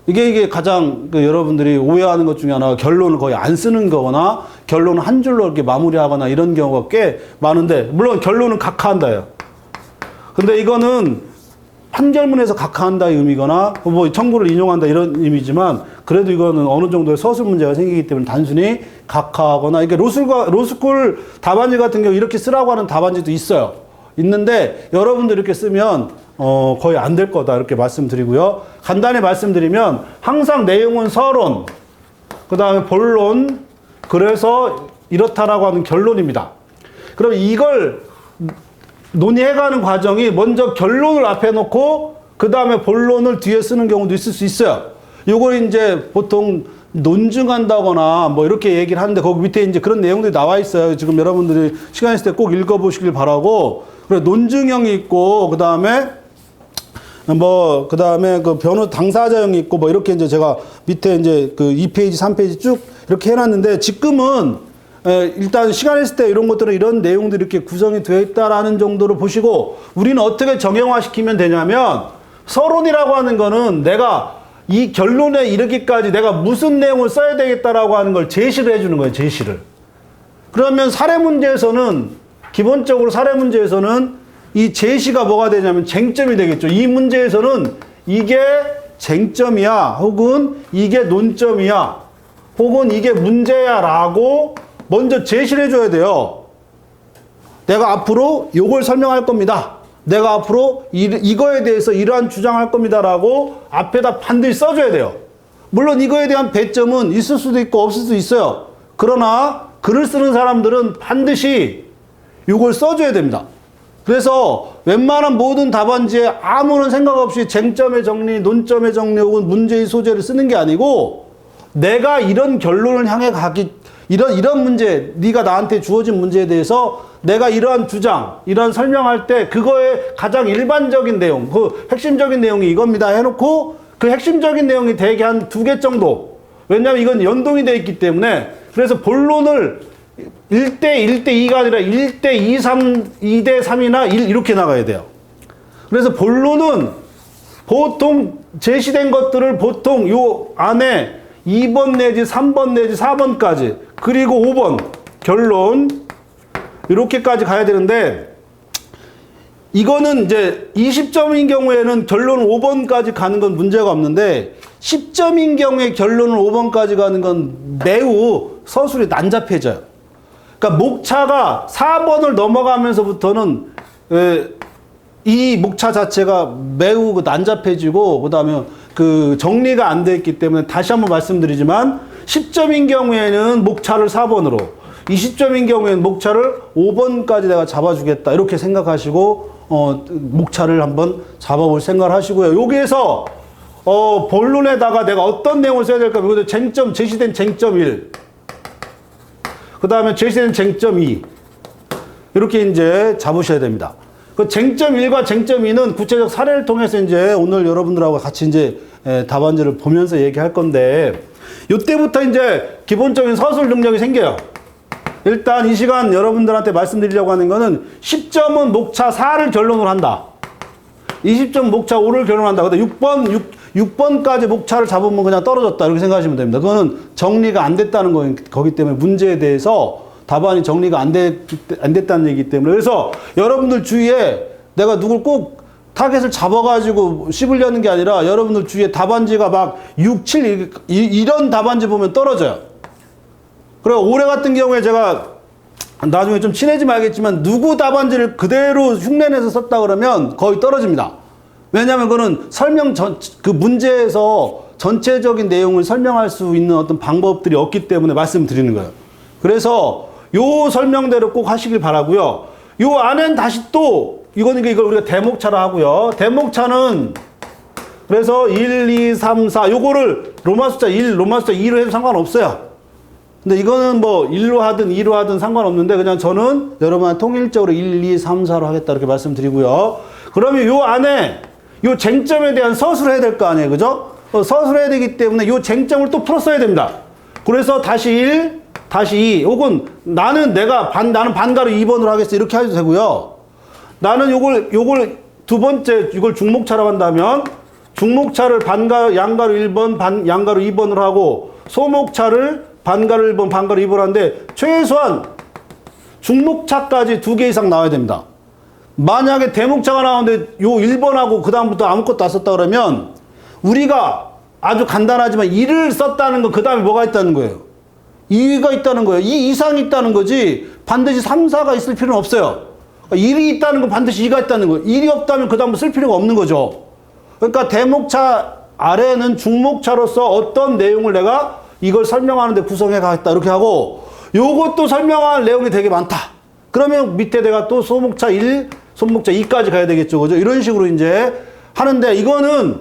이게 가장 여러분들이 오해하는 것 중에 하나가 결론을 거의 안 쓰는 거거나 결론을 한 줄로 이렇게 마무리하거나 이런 경우가 꽤 많은데, 물론 결론은 각하한다예요. 근데 이거는 판결문에서 각하한다의 의미거나 청구를 인용한다 이런 의미지만, 그래도 이거는 어느 정도의 서술 문제가 생기기 때문에 단순히 각하하거나, 이게 로스쿨 답안지 같은 경우 이렇게 쓰라고 하는 답안지도 있어요. 있는데 여러분들 이렇게 쓰면 거의 안 될 거다 이렇게 말씀드리고요. 간단히 말씀드리면 항상 내용은 서론, 그 다음에 본론, 그래서 이렇다라고 하는 결론입니다. 그럼 이걸 논의해가는 과정이 먼저 결론을 앞에 놓고 그 다음에 본론을 뒤에 쓰는 경우도 있을 수 있어요. 이걸 이제 보통 논증한다거나 이렇게 얘기를 하는데, 거기 밑에 이제 그런 내용들이 나와 있어요. 지금 여러분들이 시간 있을 때 꼭 읽어보시길 바라고. 그래, 논증형이 있고, 그 다음에 그 변호 당사자형이 있고, 이렇게 이제 제가 밑에 이제 그 2페이지, 3페이지 쭉 이렇게 해놨는데, 지금은 일단 시간 있을 때 이런 것들은 이런 내용들이 이렇게 구성이 되어 있다라는 정도로 보시고, 우리는 어떻게 정형화시키면 되냐면, 서론이라고 하는 거는 내가 이 결론에 이르기까지 내가 무슨 내용을 써야 되겠다라고 하는 걸 제시를 해주는 거예요, 제시를. 그러면 사례 문제에서는, 기본적으로 사례 문제에서는 이 제시가 뭐가 되냐면 쟁점이 되겠죠. 이 문제에서는 이게 쟁점이야, 혹은 이게 논점이야, 혹은 이게 문제야 라고 먼저 제시를 해줘야 돼요. 내가 앞으로 요걸 설명할 겁니다. 내가 앞으로 이거에 대해서 이러한 주장할 겁니다라고 앞에다 반드시 써줘야 돼요. 물론 이거에 대한 배점은 있을 수도 있고 없을 수도 있어요. 그러나 글을 쓰는 사람들은 반드시 이걸 써줘야 됩니다. 그래서 웬만한 모든 답안지에 아무런 생각 없이 쟁점의 정리, 논점의 정리 혹은 문제의 소재를 쓰는 게 아니고 내가 이런 결론을 향해 이런 문제, 네가 나한테 주어진 문제에 대해서 내가 이러한 주장, 이러한 설명할 때 그거의 가장 일반적인 내용, 그 핵심적인 내용이 이겁니다 해놓고 그 핵심적인 내용이 대개 한 2개 정도. 왜냐하면 이건 연동이 되어 있기 때문에 그래서 본론을 1대 1대 2가 아니라 1대 2, 3, 2대 3이나 1 이렇게 나가야 돼요. 그래서 본론은 보통 제시된 것들을 보통 요 안에 2번 내지 3번 내지 4번까지 그리고 5번 결론 이렇게까지 가야 되는데 이거는 이제 20점인 경우에는 결론 5번까지 가는 건 문제가 없는데 10점인 경우에 결론을 5번까지 가는 건 매우 서술이 난잡해져요. 그러니까 목차가 4번을 넘어가면서부터는 이 목차 자체가 매우 난잡해지고 그다음에 그 정리가 안 돼 있기 때문에 다시 한번 말씀드리지만 10점인 경우에는 목차를 4번으로 20점인 경우에는 목차를 5번까지 내가 잡아주겠다 이렇게 생각하시고 목차를 한번 잡아볼 생각을 하시고요. 여기에서 본론에다가 내가 어떤 내용을 써야 될까? 이것도 제시된 쟁점 1 그 다음에 제시된 쟁점 2 이렇게 이제 잡으셔야 됩니다. 그 쟁점 1과 쟁점 2는 구체적 사례를 통해서 이제 오늘 여러분들하고 같이 이제 답안지를 보면서 얘기할 건데 이때부터 이제 기본적인 서술 능력이 생겨요. 일단 이 시간 여러분들한테 말씀드리려고 하는 거는 10점은 목차 4를 결론으로 한다. 20점 목차 5를 결론한다. 근데 6번까지 목차를 잡으면 그냥 떨어졌다. 이렇게 생각하시면 됩니다. 그거는 정리가 안 됐다는 거기 때문에 문제에 대해서 답안이 정리가 안 됐다는 얘기이기 때문에. 그래서 여러분들 주위에 내가 누굴 꼭 타겟을 잡아가지고 씹으려는 게 아니라 여러분들 주위에 답안지가 막 6, 7 이런 답안지 보면 떨어져요. 그리고 올해 같은 경우에 제가 나중에 좀 친해지면 알겠지만 누구 답안지를 그대로 흉내내서 썼다 그러면 거의 떨어집니다. 왜냐하면 그거는 그 문제에서 전체적인 내용을 설명할 수 있는 어떤 방법들이 없기 때문에 말씀드리는 거예요. 그래서 요 설명대로 꼭 하시길 바라고요. 요 안엔 다시 또 이걸 우리가 대목차라 하고요. 대목차는 그래서 1, 2, 3, 4 요거를 로마 숫자 1, 로마 숫자 2로 해도 상관없어요. 근데 이거는 뭐 1로 하든 2로 하든 상관없는데 그냥 저는 여러분한테 통일적으로 1, 2, 3, 4로 하겠다 이렇게 말씀드리고요. 그러면 요 안에 요 쟁점에 대한 서술을 해야 될 거 아니에요. 그죠? 서술해야 되기 때문에 요 쟁점을 또 풀었어야 됩니다. 그래서 다시 1, 다시 2 혹은 나는 반가로 2번으로 하겠어 이렇게 해도 되고요. 나는 요걸 두 번째 이걸 중목차라고 한다면 중목차를 양가로 1번, 양가로 2번으로 하고 소목차를 반가로 1번, 반가로 2번 하는데 최소한 중목차까지 2개 이상 나와야 됩니다. 만약에 대목차가 나오는데 요 1번하고 그 다음부터 아무것도 안 썼다 그러면 우리가 아주 간단하지만 2를 썼다는 건 그 다음에 뭐가 있다는 거예요? 2가 있다는 거예요. 2 이상이 있다는 거지 반드시 3, 4가 있을 필요는 없어요. 1이 있다는 건 반드시 2가 있다는 거예요. 1이 없다면 그 다음부터 쓸 필요가 없는 거죠. 그러니까 대목차 아래는 중목차로서 어떤 내용을 내가 이걸 설명하는데 구성해 가겠다 이렇게 하고 요것도 설명할 내용이 되게 많다. 그러면 밑에 내가 또 소목차 1, 소목차 2까지 가야 되겠죠. 그죠? 이런 식으로 이제 하는데 이거는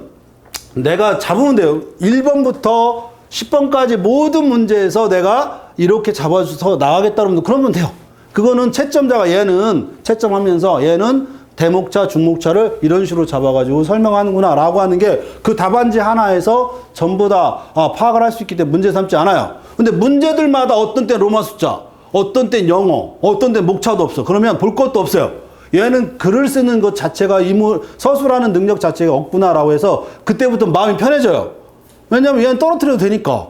내가 잡으면 돼요. 1번부터 10번까지 모든 문제에서 내가 이렇게 잡아서 나가겠다 그러면 돼요. 그거는 채점자가 얘는 채점하면서 얘는 대목차, 중목차를 이런 식으로 잡아가지고 설명하는구나 라고 하는 게 그 답안지 하나에서 전부 다 파악을 할 수 있기 때문에 문제 삼지 않아요. 근데 문제들마다 어떤 때 로마 숫자, 어떤 때 영어, 어떤 때 목차도 없어. 그러면 볼 것도 없어요. 얘는 글을 쓰는 것 자체가 서술하는 능력 자체가 없구나라고 해서 그때부터 마음이 편해져요. 왜냐면 얘는 떨어뜨려도 되니까.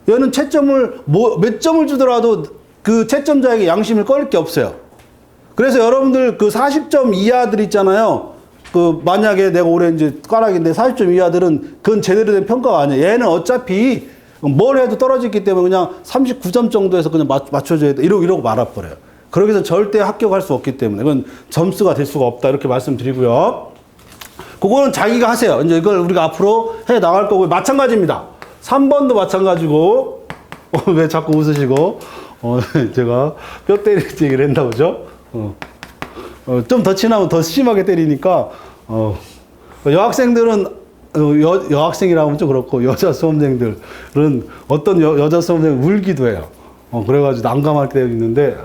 얘는 채점을 몇 점을 주더라도 그 채점자에게 양심을 꺼릴 게 없어요. 그래서 여러분들 그 40점 이하들 있잖아요. 그 만약에 내가 올해 이제 까락인데 40점 이하들은 그건 제대로 된 평가가 아니에요. 얘는 어차피 뭘 해도 떨어지기 때문에 그냥 39점 정도에서 그냥 맞춰줘야 돼. 이러고 말아버려요. 그러기 위해서 절대 합격할 수 없기 때문에 그건 점수가 될 수가 없다 이렇게 말씀드리고요. 그거는 자기가 하세요. 이제 이걸 우리가 앞으로 해 나갈 거고 마찬가지입니다. 3번도 마찬가지고 왜 자꾸 웃으시고 제가 뼈 때리는 얘기를 했나 보죠. 좀 더 친하면 더 심하게 때리니까 여학생들은 여학생이라고 하면 좀 그렇고 여자 수험생들은 어떤 여자 수험생은 울기도 해요. 그래가지고 난감할 때가 있는데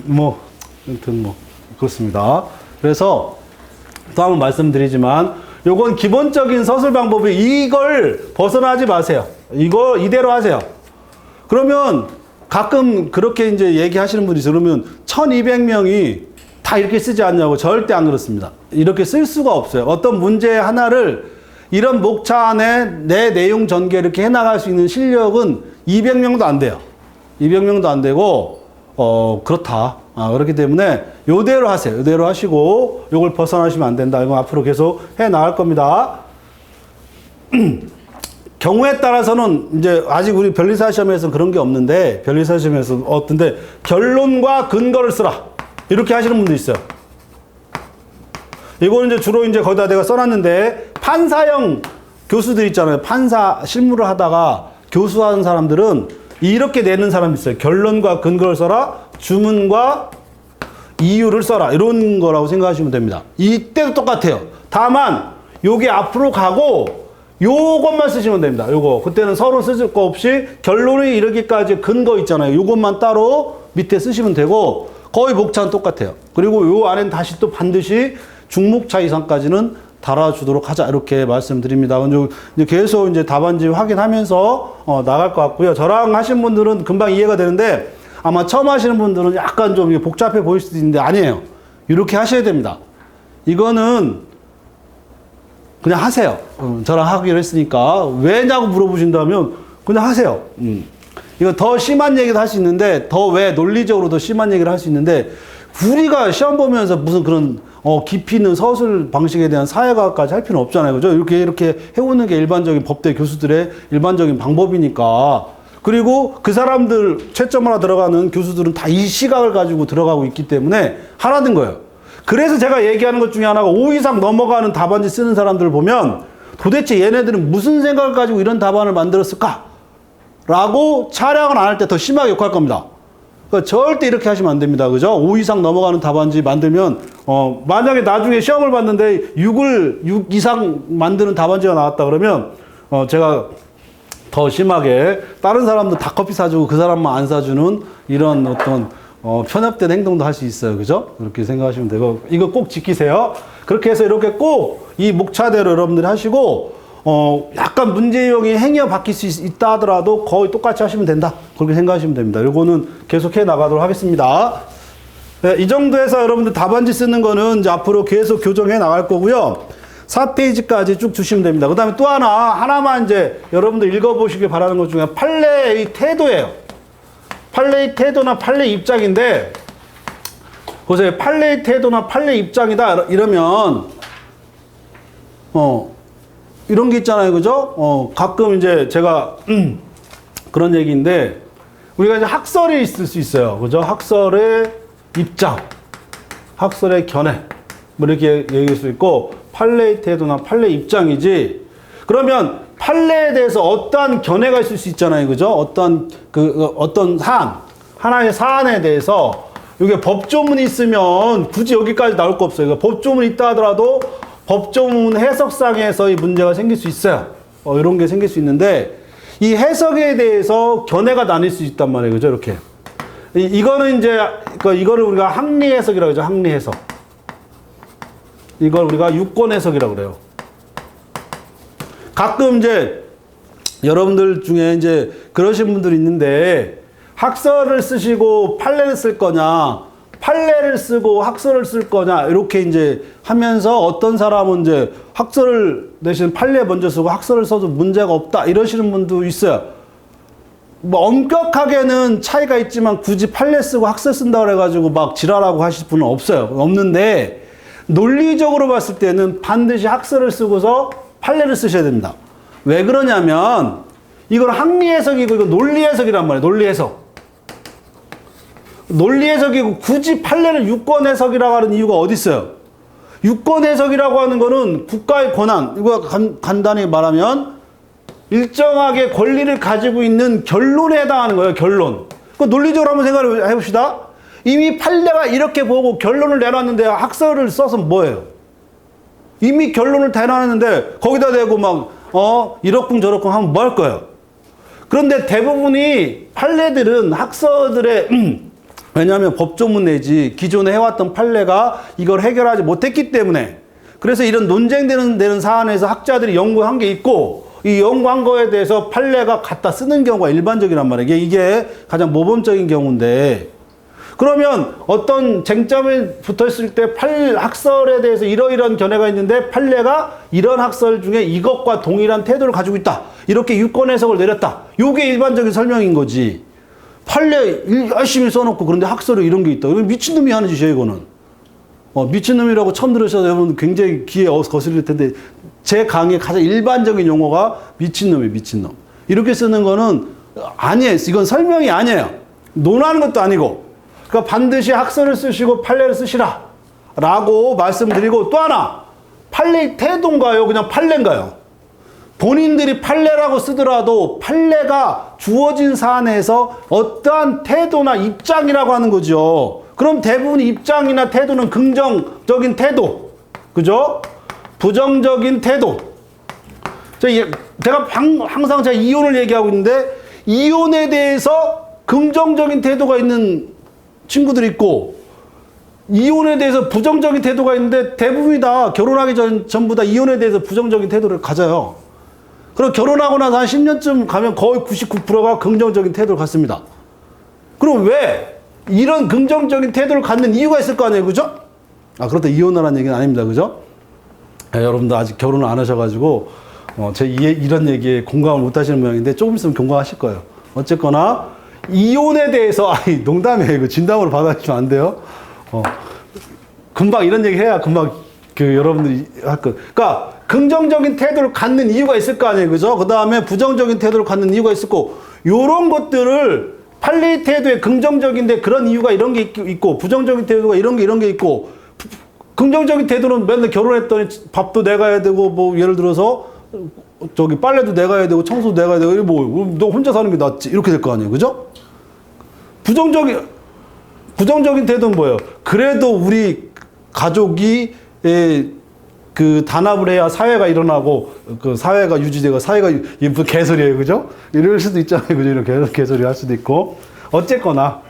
아무튼 그렇습니다. 그래서 또 한번 말씀드리지만 요건 기본적인 서술 방법이 이걸 벗어나지 마세요. 이거 이대로 하세요. 그러면 가끔 그렇게 이제 얘기하시는 분이 그러면 1200명이 다 이렇게 쓰지 않냐고. 절대 안 그렇습니다. 이렇게 쓸 수가 없어요. 어떤 문제 하나를 이런 목차 안에 내 내용 전개 이렇게 해나갈 수 있는 실력은 200명도 안 돼요. 200명도 안 되고 그렇다. 그렇기 때문에 요대로 하세요. 요대로 하시고 요걸 벗어나시면 안 된다. 이거 앞으로 계속 해 나갈 겁니다. 경우에 따라서는 이제 아직 우리 변리사 시험에서 그런 게 없는데 변리사 시험에서 어떤데 결론과 근거를 쓰라. 이렇게 하시는 분도 있어요. 이거는 이제 주로 이제 거기다 내가 써놨는데 판사형 교수들 있잖아요. 판사 실무를 하다가 교수하는 사람들은 이렇게 내는 사람이 있어요. 결론과 근거를 써라. 주문과 이유를 써라. 이런 거라고 생각하시면 됩니다. 이때도 똑같아요. 다만 요게 앞으로 가고 요것만 쓰시면 됩니다. 요거. 그때는 서로 쓰실 거 없이 결론에 이르기까지 근거 있잖아요. 요것만 따로 밑에 쓰시면 되고 거의 목차는 똑같아요. 그리고 요 안엔 다시 또 반드시 중목차 이상까지는 달아주도록 하자. 이렇게 말씀드립니다. 이제 계속 이제 답안지 확인하면서 나갈 것 같고요. 저랑 하신 분들은 금방 이해가 되는데 아마 처음 하시는 분들은 약간 좀 복잡해 보일 수도 있는데 아니에요. 이렇게 하셔야 됩니다. 이거는 그냥 하세요. 저랑 하기로 했으니까 왜냐고 물어보신다면 그냥 하세요. 이거 더 심한 얘기도 할 수 있는데 더 왜 논리적으로 더 심한 얘기를 할 수 있는데 우리가 시험 보면서 무슨 그런 깊이 있는 서술 방식에 대한 사회과까지 할 필요는 없잖아요. 그죠? 이렇게 해오는 게 일반적인 법대 교수들의 일반적인 방법이니까. 그리고 그 사람들 채점 하나 들어가는 교수들은 다 이 시각을 가지고 들어가고 있기 때문에 하라는 거예요. 그래서 제가 얘기하는 것 중에 하나가 5 이상 넘어가는 답안지 쓰는 사람들을 보면 도대체 얘네들은 무슨 생각을 가지고 이런 답안을 만들었을까? 라고 촬영을 안 할 때 더 심하게 욕할 겁니다. 그러니까 절대 이렇게 하시면 안 됩니다. 그죠? 5 이상 넘어가는 답안지 만들면, 만약에 나중에 시험을 봤는데 6 이상 만드는 답안지가 나왔다 그러면, 제가 더 심하게 다른 사람도 다 커피 사주고 그 사람만 안 사주는 이런 어떤, 편협된 행동도 할 수 있어요. 그죠? 그렇게 생각하시면 되고, 이거 꼭 지키세요. 그렇게 해서 이렇게 꼭 이 목차대로 여러분들이 하시고, 약간 문제 유형이 행위가 바뀔 수 있다 하더라도 거의 똑같이 하시면 된다. 그렇게 생각하시면 됩니다. 요거는 계속해 나가도록 하겠습니다. 네, 이 정도에서 여러분들 답안지 쓰는 거는 이제 앞으로 계속 교정해 나갈 거고요. 4페이지까지 쭉 주시면 됩니다. 그 다음에 또 하나만 이제 여러분들 읽어보시길 바라는 것 중에 판례의 태도예요. 판례의 태도나 판례 입장인데, 보세요. 판례의 태도나 판례 입장이다. 이러면, 이런 게 있잖아요. 그죠? 가끔 이제 제가, 그런 얘기인데, 우리가 이제 학설이 있을 수 있어요. 그죠? 학설의 입장, 학설의 견해, 뭐 이렇게 얘기할 수 있고, 판례의 태도나 판례 입장이지, 그러면 판례에 대해서 어떠한 견해가 있을 수 있잖아요. 그죠? 어떤 하나의 사안에 대해서, 이게 법조문이 있으면 굳이 여기까지 나올 거 없어요. 법조문이 있다 하더라도 법조문 해석상에서의 문제가 생길 수 있어요. 이런 게 생길 수 있는데, 이 해석에 대해서 견해가 나뉠 수 있단 말이에요. 그죠? 이렇게. 이거는 이제, 이거를 우리가 학리 해석이라고 하죠. 학리 해석. 이걸 우리가 유권 해석이라고 그래요. 가끔 이제, 여러분들 중에 이제 그러신 분들이 있는데, 학설을 쓰시고 판례를 쓸 거냐, 판례를 쓰고 학설을 쓸 거냐, 이렇게 이제 하면서 어떤 사람은 이제 학설을 대신 판례 먼저 쓰고 학설을 써도 문제가 없다, 이러시는 분도 있어요. 뭐 엄격하게는 차이가 있지만 굳이 판례 쓰고 학설 쓴다 그래가지고 막 지랄하고 하실 분은 없어요. 없는데, 논리적으로 봤을 때는 반드시 학설을 쓰고서 판례를 쓰셔야 됩니다. 왜 그러냐면, 이건 학리 해석이고 이건 논리 해석이란 말이에요. 논리 해석. 논리 해석이고 굳이 판례를 유권 해석이라고 하는 이유가 어디 있어요? 유권 해석이라고 하는 거는 국가의 권한, 이거 간단히 말하면 일정하게 권리를 가지고 있는 결론에 해당하는 거예요, 결론. 그 논리적으로 한번 생각을 해봅시다. 이미 판례가 이렇게 보고 결론을 내놨는데 학설을 써서 뭐예요? 이미 결론을 다 내놨는데 거기다 대고 막, 이렇쿵 저렇쿵 하면 뭐 할 거예요? 그런데 대부분이 판례들은 학서들의, 왜냐하면 법조문 내지 기존에 해왔던 판례가 이걸 해결하지 못했기 때문에 그래서 이런 논쟁되는 사안에서 학자들이 연구한 게 있고 이 연구한 거에 대해서 판례가 갖다 쓰는 경우가 일반적이란 말이에요. 이게 가장 모범적인 경우인데 그러면 어떤 쟁점에 붙어있을 때 학설에 대해서 이러이러한 견해가 있는데 판례가 이런 학설 중에 이것과 동일한 태도를 가지고 있다. 이렇게 유권 해석을 내렸다. 이게 일반적인 설명인 거지. 판례 열심히 써놓고 그런데 학설에 이런 게 있다. 이거 미친놈이 하는 짓이에요, 이거는. 미친놈이라고 처음 들으셔서 여러분 굉장히 귀에 거슬릴 텐데 제 강의 가장 일반적인 용어가 미친놈이에요, 미친놈. 이렇게 쓰는 거는 아니에요. 이건 설명이 아니에요. 논하는 것도 아니고. 그러니까 반드시 학설을 쓰시고 판례를 쓰시라. 라고 말씀드리고 또 하나. 판례의 태도인가요? 그냥 판례인가요? 본인들이 판례라고 쓰더라도 판례가 주어진 사안에서 어떠한 태도나 입장이라고 하는 거죠. 그럼 대부분 입장이나 태도는 긍정적인 태도. 그죠? 부정적인 태도. 제가 항상 제가 이혼을 얘기하고 있는데 이혼에 대해서 긍정적인 태도가 있는 친구들이 있고 이혼에 대해서 부정적인 태도가 있는데 대부분이 다 결혼하기 전부 다 이혼에 대해서 부정적인 태도를 가져요. 그럼 결혼하고 나서 한 10년쯤 가면 거의 99%가 긍정적인 태도를 갖습니다. 그럼 왜 이런 긍정적인 태도를 갖는 이유가 있을 거 아니에요, 그죠? 그렇다 이혼하라는 얘기는 아닙니다, 그죠? 여러분들 아직 결혼을 안 하셔가지고 이런 얘기에 공감을 못 하시는 모양인데 조금 있으면 공감하실 거예요. 어쨌거나 이혼에 대해서 농담이에요. 이거 진담으로 받아주시면 안 돼요. 금방 이런 얘기 해야 금방 여러분들이 할 거. 그러니까 긍정적인 태도를 갖는 이유가 있을 거 아니에요, 그죠? 그 다음에 부정적인 태도를 갖는 이유가 있을 거고 요런 것들을 판례 태도에 긍정적인데 그런 이유가 이런 게 있고 부정적인 태도가 이런 게 있고 긍정적인 태도는 맨날 결혼했더니 밥도 내가 해야 되고 뭐 예를 들어서 빨래도 내가 해야 되고 청소도 내가 해야 되고 너 혼자 사는 게 낫지 이렇게 될 거 아니에요, 그죠? 부정적인 태도는 뭐예요? 그래도 우리 가족이 단합을 해야 사회가 일어나고 사회가 유지되고 사회가 무슨 개소리예요, 그죠? 이럴 수도 있잖아요, 그죠? 이런 개소리 할 수도 있고 어쨌거나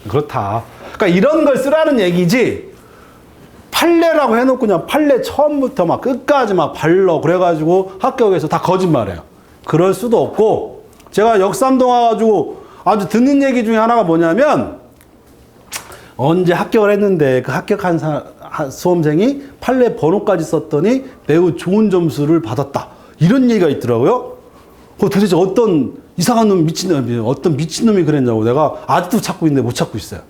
그렇다. 그러니까 이런 걸 쓰라는 얘기지. 판례라고 해놓고 그냥 판례 처음부터 막 끝까지 막 발로 그래가지고 합격해서 다 거짓말이에요. 그럴 수도 없고 제가 역삼동 와가지고 아주 듣는 얘기 중에 하나가 뭐냐면 언제 합격을 했는데 그 합격한 수험생이 판례 번호까지 썼더니 매우 좋은 점수를 받았다. 이런 얘기가 있더라고요. 도대체 어떤 이상한 놈 어떤 미친놈이 그랬냐고 내가 아직도 찾고 있는데 못 찾고 있어요.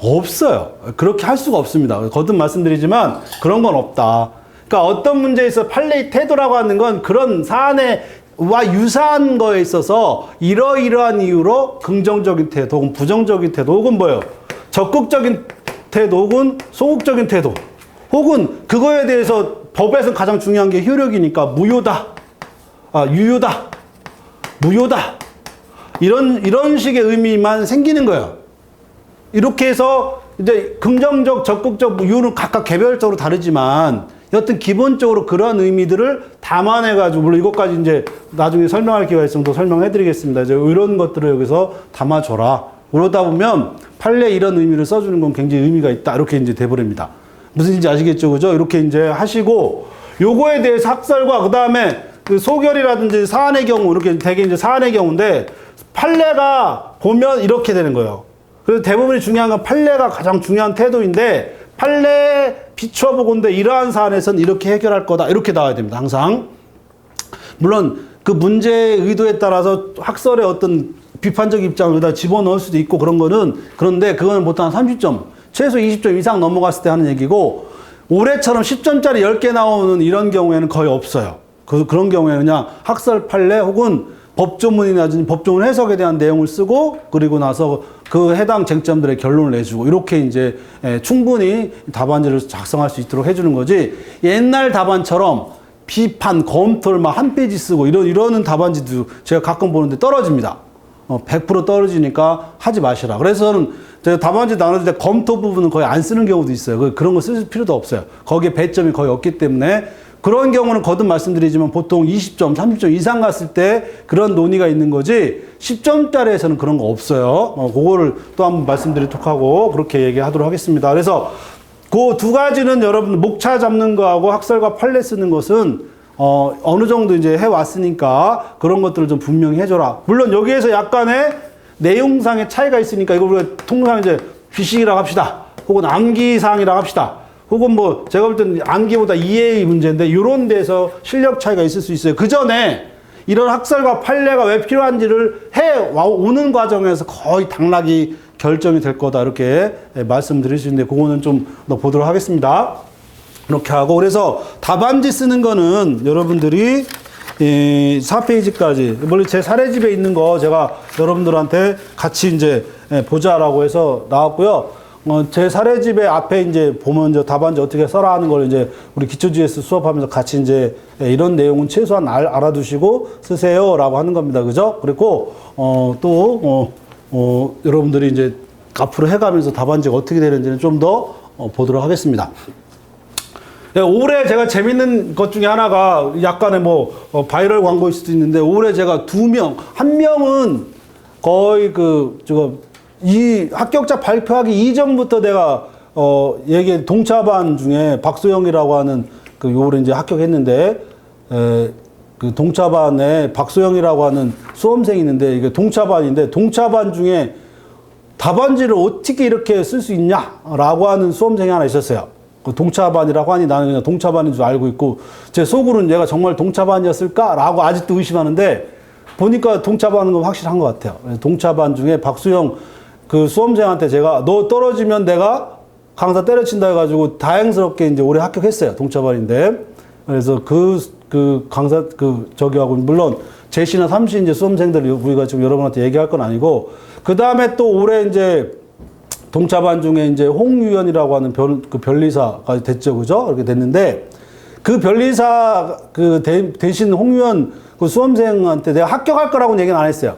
없어요. 그렇게 할 수가 없습니다. 거듭 말씀드리지만 그런 건 없다. 그러니까 어떤 문제에서 판례의 태도라고 하는 건 그런 사안과 유사한 거에 있어서 이러이러한 이유로 긍정적인 태도 혹은 부정적인 태도 혹은 뭐예요? 적극적인 태도 혹은 소극적인 태도 혹은 그거에 대해서 법에서 가장 중요한 게 효력이니까 무효다, 유효다, 무효다 이런 식의 의미만 생기는 거예요. 이렇게 해서 이제 긍정적, 적극적 이유는 각각 개별적으로 다르지만 여튼 기본적으로 그런 의미들을 담아내가지고 물론 이것까지 이제 나중에 설명할 기회가 있으면 또 설명해드리겠습니다. 이제 이런 것들을 여기서 담아줘라. 그러다 보면 판례 이런 의미를 써주는 건 굉장히 의미가 있다. 이렇게 이제 돼버립니다. 무슨 일인지 아시겠죠, 그죠? 이렇게 이제 하시고 요거에 대해서 학설과 그 다음에 그 소결이라든지 사안의 경우 이렇게 되게 이제 사안의 경우인데 판례가 보면 이렇게 되는 거예요. 그래서 대부분이 중요한 건 판례가 가장 중요한 태도인데 판례에 비춰보건대 이러한 사안에서는 이렇게 해결할 거다. 이렇게 나와야 됩니다. 항상. 물론 그 문제의 의도에 따라서 학설의 어떤 비판적 입장을 여기다 집어넣을 수도 있고 그런 거는 그런데 그거는 보통 한 30점, 최소 20점 이상 넘어갔을 때 하는 얘기고 올해처럼 10점짜리 10개 나오는 이런 경우에는 거의 없어요. 그런 경우에는 그냥 학설 판례 혹은 법조문이나 법조문 해석에 대한 내용을 쓰고 그리고 나서 그 해당 쟁점들의 결론을 내주고 이렇게 이제 충분히 답안지를 작성할 수 있도록 해주는 거지 옛날 답안처럼 비판, 검토를 막 한 페이지 쓰고 이러는 답안지도 제가 가끔 보는데 떨어집니다. 100% 떨어지니까 하지 마시라. 그래서 저는 제가 답안지 나눌 때 검토 부분은 거의 안 쓰는 경우도 있어요. 그런 거 쓸 필요도 없어요. 거기에 배점이 거의 없기 때문에 그런 경우는 거듭 말씀드리지만 보통 20점, 30점 이상 갔을 때 그런 논의가 있는 거지 10점짜리에서는 그런 거 없어요. 그거를 또 한번 말씀드리도록 하고 그렇게 얘기하도록 하겠습니다. 그래서 그 두 가지는 여러분 목차 잡는 거하고 학설과 판례 쓰는 것은 어느 정도 이제 해왔으니까 그런 것들을 좀 분명히 해줘라. 물론 여기에서 약간의 내용상의 차이가 있으니까 이걸 우리가 통상 이제 비식이라고 합시다. 혹은 암기사항이라고 합시다. 혹은 뭐 제가 볼 때는 암기보다 이해의 문제인데 이런 데서 실력 차이가 있을 수 있어요. 그 전에 이런 학설과 판례가 왜 필요한지를 해오는 과정에서 거의 당락이 결정이 될 거다 이렇게 말씀드릴 수 있는데 그거는 좀 더 보도록 하겠습니다. 이렇게 하고 그래서 답안지 쓰는 거는 여러분들이 4페이지까지 물론 제 사례집에 있는 거 제가 여러분들한테 같이 이제 보자라고 해서 나왔고요. 제 사례집에 앞에 이제 보면 이제 답안지 어떻게 써라 하는 걸 이제 우리 기초 GS 수업하면서 같이 이제 이런 내용은 최소한 알아두시고 쓰세요라고 하는 겁니다. 그죠? 그리고 여러분들이 이제 앞으로 해가면서 답안지가 어떻게 되는지는 좀 더 보도록 하겠습니다. 네, 올해 제가 재밌는 것 중에 하나가 약간의 바이럴 광고일 수도 있는데 올해 제가 한 명은 거의 이 합격자 발표하기 이전부터 내가 동차반 중에 박소영이라고 하는 올해 이제 합격했는데 그 동차반에 박소영이라고 하는 수험생이 있는데 이게 동차반인데 동차반 중에 답안지를 어떻게 이렇게 쓸 수 있냐라고 하는 수험생이 하나 있었어요. 동차반이라고 하니 나는 그냥 동차반인 줄 알고 있고 제 속으로는 얘가 정말 동차반이었을까라고 아직도 의심하는데 보니까 동차반은 건 확실한 것 같아요. 동차반 중에 박수영 그 수험생한테 제가 너 떨어지면 내가 강사 때려친다 해가지고 다행스럽게 이제 올해 합격했어요. 동차반인데 그래서 그 강사 저기하고 물론 제시나 삼시 이제 수험생들 우리가 지금 여러분한테 얘기할 건 아니고 그 다음에 또 올해 이제 동차반 중에 이제 홍유연이라고 하는 변리사가 됐죠. 그죠? 이렇게 됐는데 그 변리사 대신 홍유연 그 수험생한테 내가 합격할 거라고는 얘기는 안 했어요.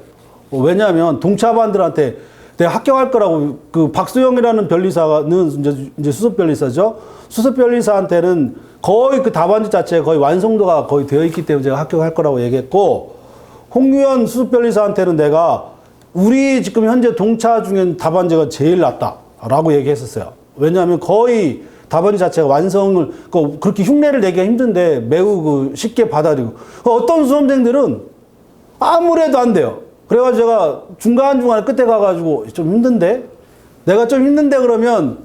왜냐하면 동차반들한테 내가 합격할 거라고 그 박수영이라는 변리사는 이제 수습 변리사죠. 수습 변리사한테는 거의 그 답안지 자체가 거의 완성도가 거의 되어 있기 때문에 제가 합격할 거라고 얘기했고 홍유연 수습 변리사한테는 내가 우리 지금 현재 동차 중엔 답안지가 제일 낫다라고 얘기했었어요. 왜냐하면 거의 답안지 자체가 완성을 그렇게 흉내를 내기가 힘든데 매우 쉽게 받아들이고 어떤 수험생들은 아무래도 안 돼요. 그래가지고 제가 중간중간에 끝에 가가지고 좀 힘든데 내가 좀 힘든데 그러면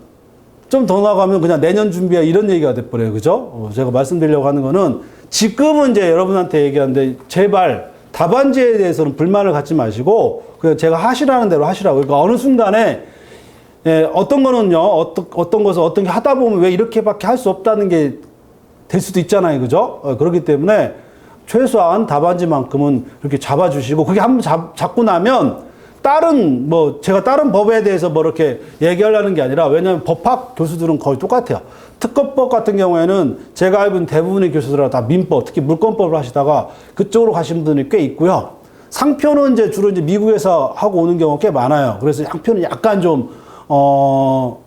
좀 더 나가면 그냥 내년 준비야 이런 얘기가 돼버려요. 그죠? 제가 말씀드리려고 하는 거는 지금은 이제 여러분한테 얘기하는데 제발 답안지에 대해서는 불만을 갖지 마시고 그냥 제가 하시라는 대로 하시라고. 그러니까 어느 순간에 어떤 거는요, 어떤 것을 어떤 게 하다 보면 왜 이렇게밖에 할 수 없다는 게 될 수도 있잖아요. 그죠? 그렇기 때문에 최소한 답안지만큼은 이렇게 잡아주시고 그게 한번 잡고 나면 제가 다른 법에 대해서 이렇게 얘기하려는 게 아니라 왜냐하면 법학 교수들은 거의 똑같아요. 특허법 같은 경우에는 제가 알고 있는 대부분의 교수들은 다 민법, 특히 물권법을 하시다가 그쪽으로 가신 분들이 꽤 있고요. 상표는 주로 미국에서 하고 오는 경우가 꽤 많아요. 그래서 상표는 약간 좀,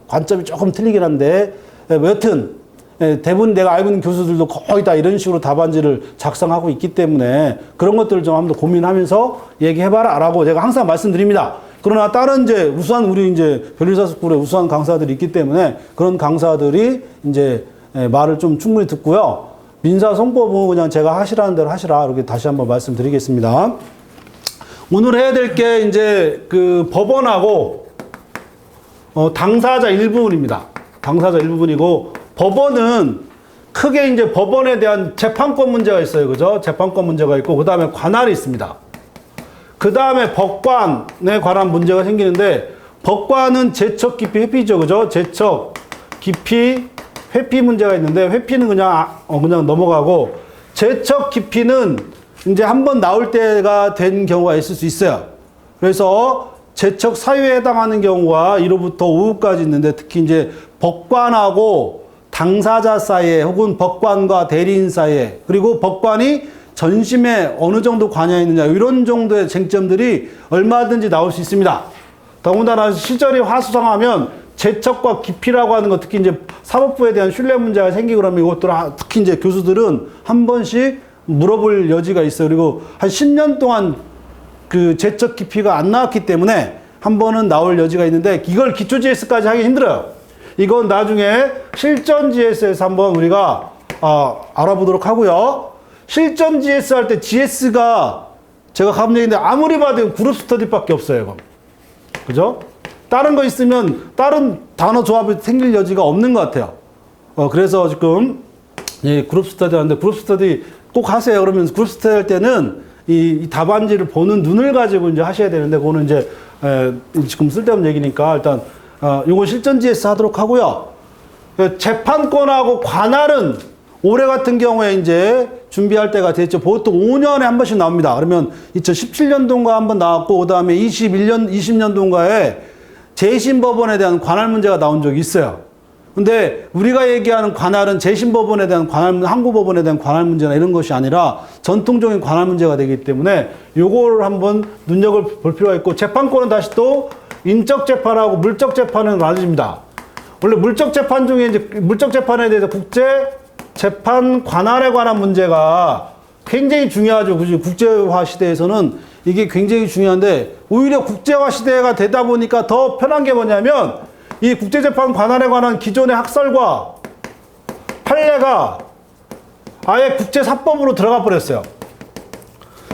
관점이 조금 틀리긴 한데, 여튼, 대부분 내가 알고 있는 교수들도 거의 다 이런 식으로 답안지를 작성하고 있기 때문에 그런 것들을 좀 한번 고민하면서 얘기해봐라 라고 제가 항상 말씀드립니다. 그러나 다른 우수한 우리 변리사 스쿨에 우수한 강사들이 있기 때문에 그런 강사들이 말을 좀 충분히 듣고요. 민사송법은 그냥 제가 하시라는 대로 하시라 이렇게 다시 한번 말씀드리겠습니다. 오늘 해야 될 게 그 법원하고 당사자 일부분입니다. 당사자 일부분이고 법원은 크게 법원에 대한 재판권 문제가 있어요. 그죠? 재판권 문제가 있고, 그 다음에 관할이 있습니다. 그 다음에 법관에 관한 문제가 생기는데, 법관은 제척, 기피, 회피죠. 그죠? 제척, 기피, 회피 문제가 있는데, 회피는 그냥 넘어가고, 제척, 기피는 이제 한번 나올 때가 된 경우가 있을 수 있어요. 그래서 제척 사유에 해당하는 경우가 1호부터 5호까지 있는데 특히 이제 법관하고 당사자 사이에 혹은 법관과 대리인 사이에 그리고 법관이 전심에 어느 정도 관여했느냐 이런 정도의 쟁점들이 얼마든지 나올 수 있습니다. 더군다나 시절이 화수상하면 제척과 기피라고 하는 것 특히 이제 사법부에 대한 신뢰 문제가 생기고 그러면 이것들을 특히 이제 교수들은 한 번씩 물어볼 여지가 있어요. 그리고 한 10년 동안 그 제척 기피가 안 나왔기 때문에 한 번은 나올 여지가 있는데 이걸 기초 GS까지 하기 힘들어요. 이건 나중에 실전 GS에서 한번 우리가 알아보도록 하고요. 실전 GS 할 때 GS가 제가 가본 얘기인데 아무리 봐도 그룹 스터디밖에 없어요. 이거. 그죠? 다른 거 있으면 다른 단어 조합이 생길 여지가 없는 것 같아요. 그래서 지금 그룹 스터디 하는데 그룹 스터디 꼭 하세요. 그러면 그룹 스터디 할 때는 이 답안지를 보는 눈을 가지고 이제 하셔야 되는데 그거는 이제 지금 쓸데없는 얘기니까 일단 요거 실전 GS 하도록 하고요. 재판권하고 관할은 올해 같은 경우에 이제 준비할 때가 됐죠. 보통 5년에 한 번씩 나옵니다. 그러면 2017년도인가 한 번 나왔고 그다음에 20년도인가에 재심법원에 대한 관할 문제가 나온 적이 있어요. 근데 우리가 얘기하는 관할은 재심법원에 대한 관할, 항구법원에 대한 관할 문제나 이런 것이 아니라 전통적인 관할 문제가 되기 때문에 요거를 한번 눈여겨볼 필요가 있고 재판권은 다시 또 인적 재판하고 물적 재판은 나눠집니다. 원래 물적 재판 중에 이제 물적 재판에 대해서 국제 재판 관할에 관한 문제가 굉장히 중요하죠. 그죠? 국제화 시대에서는 이게 굉장히 중요한데 오히려 국제화 시대가 되다 보니까 더 편한 게 뭐냐면 이 국제재판 관할에 관한 기존의 학설과 판례가 아예 국제사법으로 들어가 버렸어요.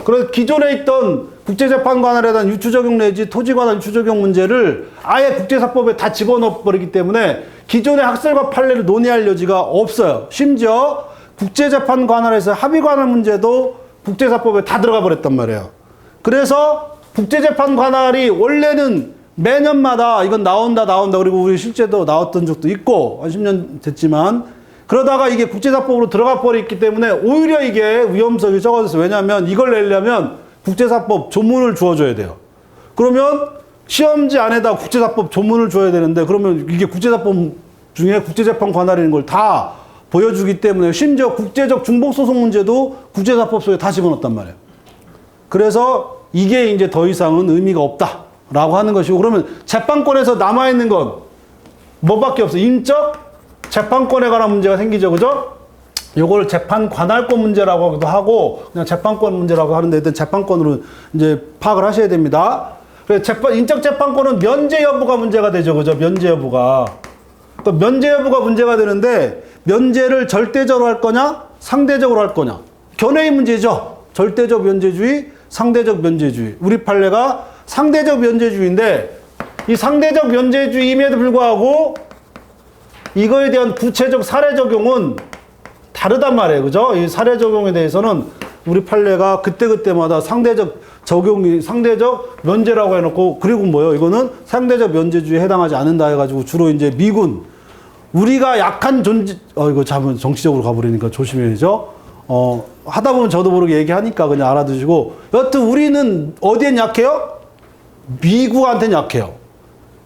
그래서 기존에 있던 국제재판 관할에 대한 유추 적용 내지 토지 관할 유추 적용 문제를 아예 국제사법에 다 집어넣어 버리기 때문에 기존의 학설과 판례를 논의할 여지가 없어요. 심지어 국제재판 관할에서 합의 관할 문제도 국제사법에 다 들어가 버렸단 말이에요. 그래서 국제재판 관할이 원래는 매년마다 이건 나온다 그리고 우리 실제도 나왔던 적도 있고 한 10년 됐지만 그러다가 이게 국제사법으로 들어가 버렸기 때문에 오히려 이게 위험성이 적어졌어요. 왜냐하면 이걸 내려면 국제사법 조문을 주어줘야 돼요. 그러면 시험지 안에다 국제사법 조문을 줘야 되는데 그러면 이게 국제사법 중에 국제재판 관할인 걸 다 보여주기 때문에 심지어 국제적 중복소송 문제도 국제사법 속에 다 집어넣었단 말이에요. 그래서 이게 이제 더 이상은 의미가 없다라고 하는 것이고 그러면 재판권에서 남아있는 건 뭐밖에 없어요? 인적 재판권에 관한 문제가 생기죠. 그죠? 요걸 재판 관할권 문제라고 하기도 하고 그냥 재판권 문제라고 하는데 일단 재판권으로 이제 파악을 하셔야 됩니다. 그래서 인적 재판권은 면제 여부가 문제가 되죠. 그죠? 면제 여부가. 그러니까 면제 여부가 문제가 되는데 면제를 절대적으로 할 거냐 상대적으로 할 거냐 견해의 문제죠. 절대적 면제주의 상대적 면제주의. 우리 판례가 상대적 면제주의인데 이 상대적 면제주의임에도 불구하고 이거에 대한 구체적 사례 적용은 다르단 말이에요. 그죠? 이 사례 적용에 대해서는 우리 판례가 그때그때마다 상대적 적용이 상대적 면제라고 해놓고 그리고 뭐요? 이거는 상대적 면제주의에 해당하지 않는다 해가지고 주로 이제 미군 우리가 약한 존재 이거 잠은 정치적으로 가버리니까 조심해야죠. 하다 보면 저도 모르게 얘기하니까 그냥 알아두시고 여튼 우리는 어디엔 약해요? 미국한테는 약해요.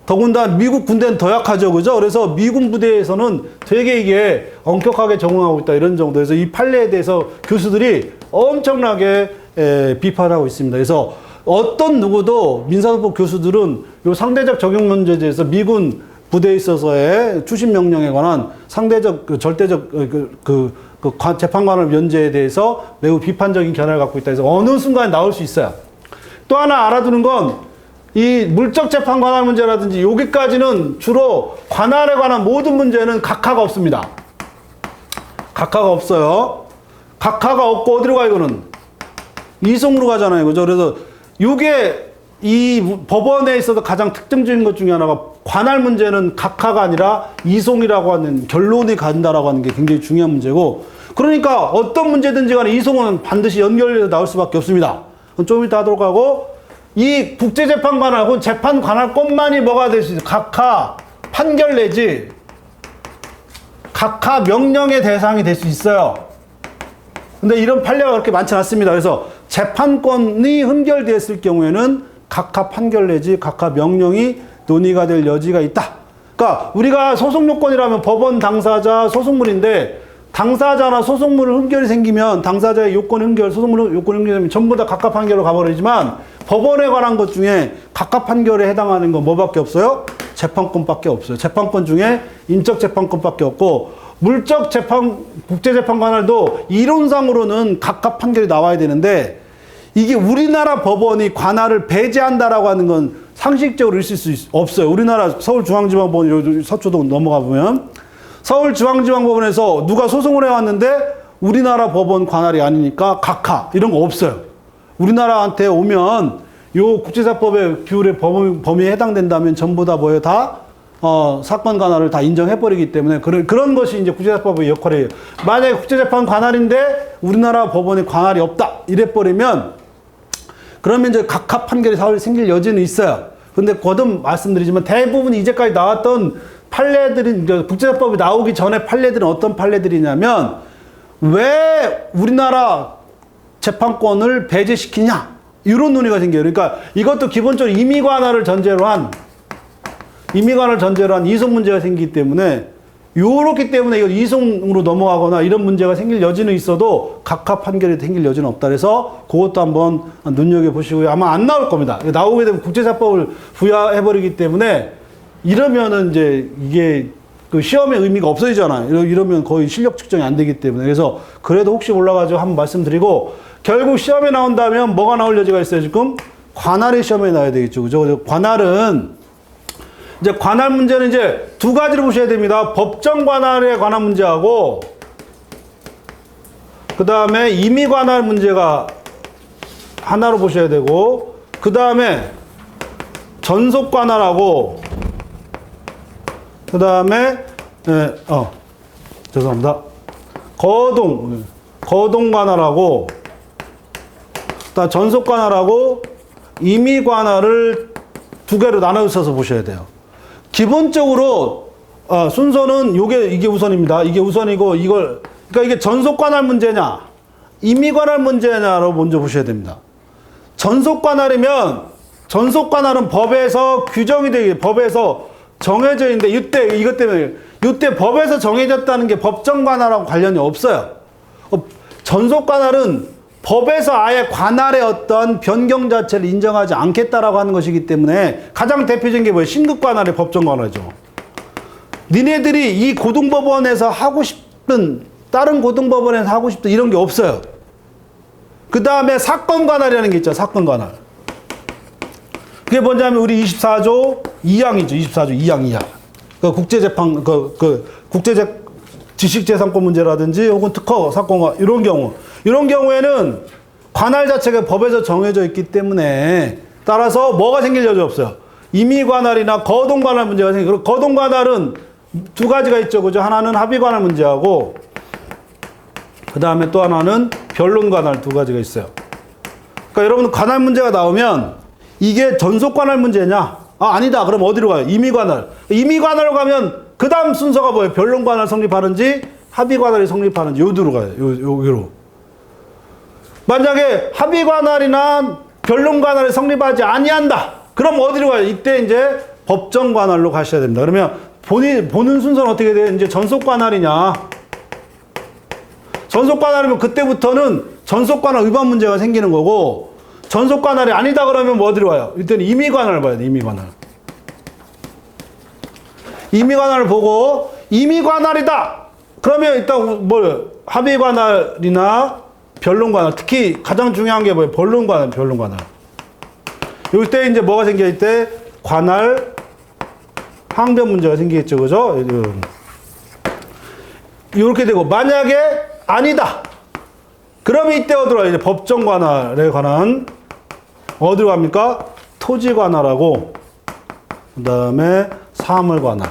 더군다나 미국 군대는 더 약하죠. 그죠? 그래서 미군 부대에서는 되게 이게 엄격하게 적응하고 있다 이런 정도에서 이 판례에 대해서 교수들이 엄청나게 비판하고 있습니다. 그래서 어떤 누구도 민사소법 교수들은 요 상대적 적용 문제에 대해서 미군 부대에 있어서의 추심 명령에 관한 상대적 절대적 재판관할 면제에 대해서 매우 비판적인 견해를 갖고 있다 해서 어느 순간에 나올 수 있어요. 또 하나 알아두는 건 이 물적 재판 관할 문제라든지 여기까지는 주로 관할에 관한 모든 문제는 각하가 없습니다. 각하가 없어요. 각하가 없고 어디로 가 이거는? 이송으로 가잖아요. 그죠? 그래서 이게 이 법원에 있어서 가장 특징적인 것 중에 하나가 관할 문제는 각하가 아니라 이송이라고 하는 결론이 간다라고 하는 게 굉장히 중요한 문제고 그러니까 어떤 문제든지 간에 이송은 반드시 연결해서 나올 수밖에 없습니다. 좀 이따 하도록 하고 이 국제재판 관할, 재판 관할권만이 뭐가 될 수 있어요? 각하 판결 내지 각하 명령의 대상이 될 수 있어요. 근데 이런 판례가 그렇게 많지 않습니다. 그래서 재판권이 흠결되었을 경우에는 각하 판결 내지 각하 명령이 논의가 될 여지가 있다. 그러니까 우리가 소송 요건이라면 법원 당사자 소송물인데 당사자나 소송물을 흠결이 생기면 당사자의 요건 흠결, 소송물 요건 흠결이면 전부 다 각하 판결로 가버리지만 법원에 관한 것 중에 각하 판결에 해당하는 건 뭐밖에 없어요? 재판권밖에 없어요. 재판권 중에 인적 재판권밖에 없고 물적 재판, 국제재판 관할도 이론상으로는 각하 판결이 나와야 되는데 이게 우리나라 법원이 관할을 배제한다라고 하는 건 상식적으로 있을 수 없어요. 우리나라 서울중앙지방법원 서초동 넘어가 보면 서울중앙지방법원에서 누가 소송을 해왔는데 우리나라 법원 관할이 아니니까 각하 이런 거 없어요. 우리나라한테 오면 요 국제사법의 규율의 범위에 해당된다면 전부 다 뭐예요? 다 사건 관할을 다 인정해버리기 때문에 그런 것이 이제 국제사법의 역할이에요. 만약에 국제재판 관할인데 우리나라 법원에 관할이 없다 이래버리면 그러면 이제 각하 판결이 생길 여지는 있어요. 근데 거듭 말씀드리지만 대부분 이제까지 나왔던 판례들은 그러니까 국제사법이 나오기 전에 판례들은 어떤 판례들이냐면 왜 우리나라 재판권을 배제시키냐 이런 논의가 생겨요. 그러니까 이것도 기본적으로 임의관할을 전제로 한 이송 문제가 생기기 때문에 요렇기 때문에 이거 이송으로 넘어가거나 이런 문제가 생길 여지는 있어도 각하 판결이 생길 여지는 없다. 그래서 그것도 한번 눈여겨보시고요. 아마 안 나올 겁니다. 나오게 되면 국제사법을 부여해버리기 때문에 이러면은 이제 이게 그 시험의 의미가 없어지잖아요. 이러면 거의 실력 측정이 안 되기 때문에. 그래서 그래도 혹시 올라가지고 한번 말씀드리고 결국 시험에 나온다면 뭐가 나올 여지가 있어요, 지금? 관할의 시험에 나와야 되겠죠. 그죠? 관할은 이제 관할 문제는 이제 두 가지로 보셔야 됩니다. 법정 관할에 관한 문제하고 그 다음에 임의 관할 문제가 하나로 보셔야 되고 그 다음에 전속 관할하고 그 다음에 죄송합니다. 거동 관할하고 그다음 전속 관할하고 임의 관할을 두 개로 나눠서 보셔야 돼요. 기본적으로 순서는 이게 우선입니다. 이게 우선이고 그러니까 이게 전속 관할 문제냐 임의 관할 문제냐로 먼저 보셔야 됩니다. 전속 관할이면 전속 관할은 법에서 규정이 되게 법에서 정해져 있는데 이것 때문에 이때 법에서 정해졌다는 게 법정 관할하고 관련이 없어요. 전속 관할은 법에서 아예 관할의 어떤 변경 자체를 인정하지 않겠다라고 하는 것이기 때문에 가장 대표적인 게 뭐예요? 신급 관할의 법정 관할이죠. 니네들이 이 고등법원에서 하고 싶든 다른 고등법원에서 하고 싶든 이런 게 없어요. 그 다음에 사건 관할이라는 게 있죠. 사건 관할. 그게 뭐냐면 우리 24조 2항이죠. 24조 2항 2항. 그 국제재판 지식재산권 문제라든지 혹은 특허 사건과 이런 경우에는 관할 자체가 법에서 정해져 있기 때문에 따라서 뭐가 생길 여지 없어요. 임의 관할이나 거동 관할 문제가 생기고 거동 관할은 두 가지가 있죠. 그죠? 하나는 합의 관할 문제하고 그 다음에 또 하나는 변론 관할 두 가지가 있어요. 그러니까 여러분 관할 문제가 나오면 이게 전속 관할 문제냐? 아니다. 그럼 어디로 가요? 임의 관할. 임의 관할로 가면 그 다음 순서가 뭐예요? 변론 관할 성립하는지 합의 관할이 성립하는지 요대로 가요. 요로. 만약에 합의 관할이나 변론 관할이 성립하지 아니한다. 그럼 어디로 가요? 이때 이제 법정 관할로 가셔야 됩니다. 그러면 보는 순서는 어떻게 돼요? 이제 전속 관할이냐? 전속 관할이면 그때부터는 전속 관할 위반 문제가 생기는 거고 전속 관할이 아니다 그러면 뭐 어디로 가요? 이때는 임의 관할을 봐야 돼. 임의 관할. 임의 관할을 보고 임의 관할이다. 그러면 일단 뭐 합의 관할이나 변론 관할, 특히 가장 중요한 게 뭐예요? 변론 관할. 이때 이제 뭐가 생겨? 이때 관할 항변 문제가 생기겠죠, 그죠? 이렇게 되고 만약에 아니다. 그러면 이때 어디로 가요? 이제 법정 관할에 관한 어디로 갑니까? 토지 관할하고 그다음에 사물 관할.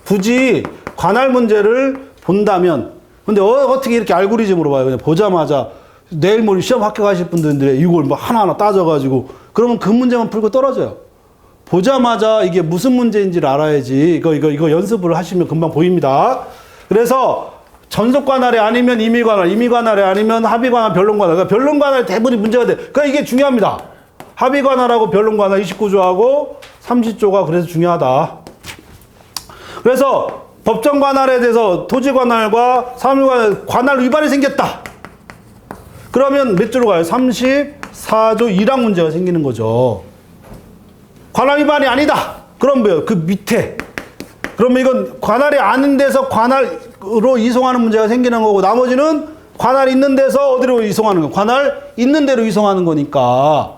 굳이 관할 문제를 본다면 근데 어떻게 이렇게 알고리즘으로 봐요? 그냥 보자마자 내일 모레 시험 합격하실 분들인데 이걸 뭐 하나하나 따져가지고 그러면 그 문제만 풀고 떨어져요. 보자마자 이게 무슨 문제인지를 알아야지. 이거 연습을 하시면 금방 보입니다. 그래서 전속관할이 아니면 임의관할, 임의관할이 아니면 합의관할, 변론관할. 그러니까 변론관할이 대부분이 문제가 돼. 그러니까 이게 중요합니다. 합의관할하고 변론관할 29조하고 30조가 그래서 중요하다. 그래서 법정관할에 대해서 토지관할과 사무관할 관할 위반이 생겼다. 그러면 몇 조로 가요? 34조 1항 문제가 생기는 거죠. 관할 위반이 아니다. 그럼 뭐예요? 그 밑에. 그러면 이건 관할이 아닌 데서 관할로 이송하는 문제가 생기는 거고, 나머지는 관할 있는 데서 어디로 이송하는 거? 관할 있는 데로 이송하는 거니까.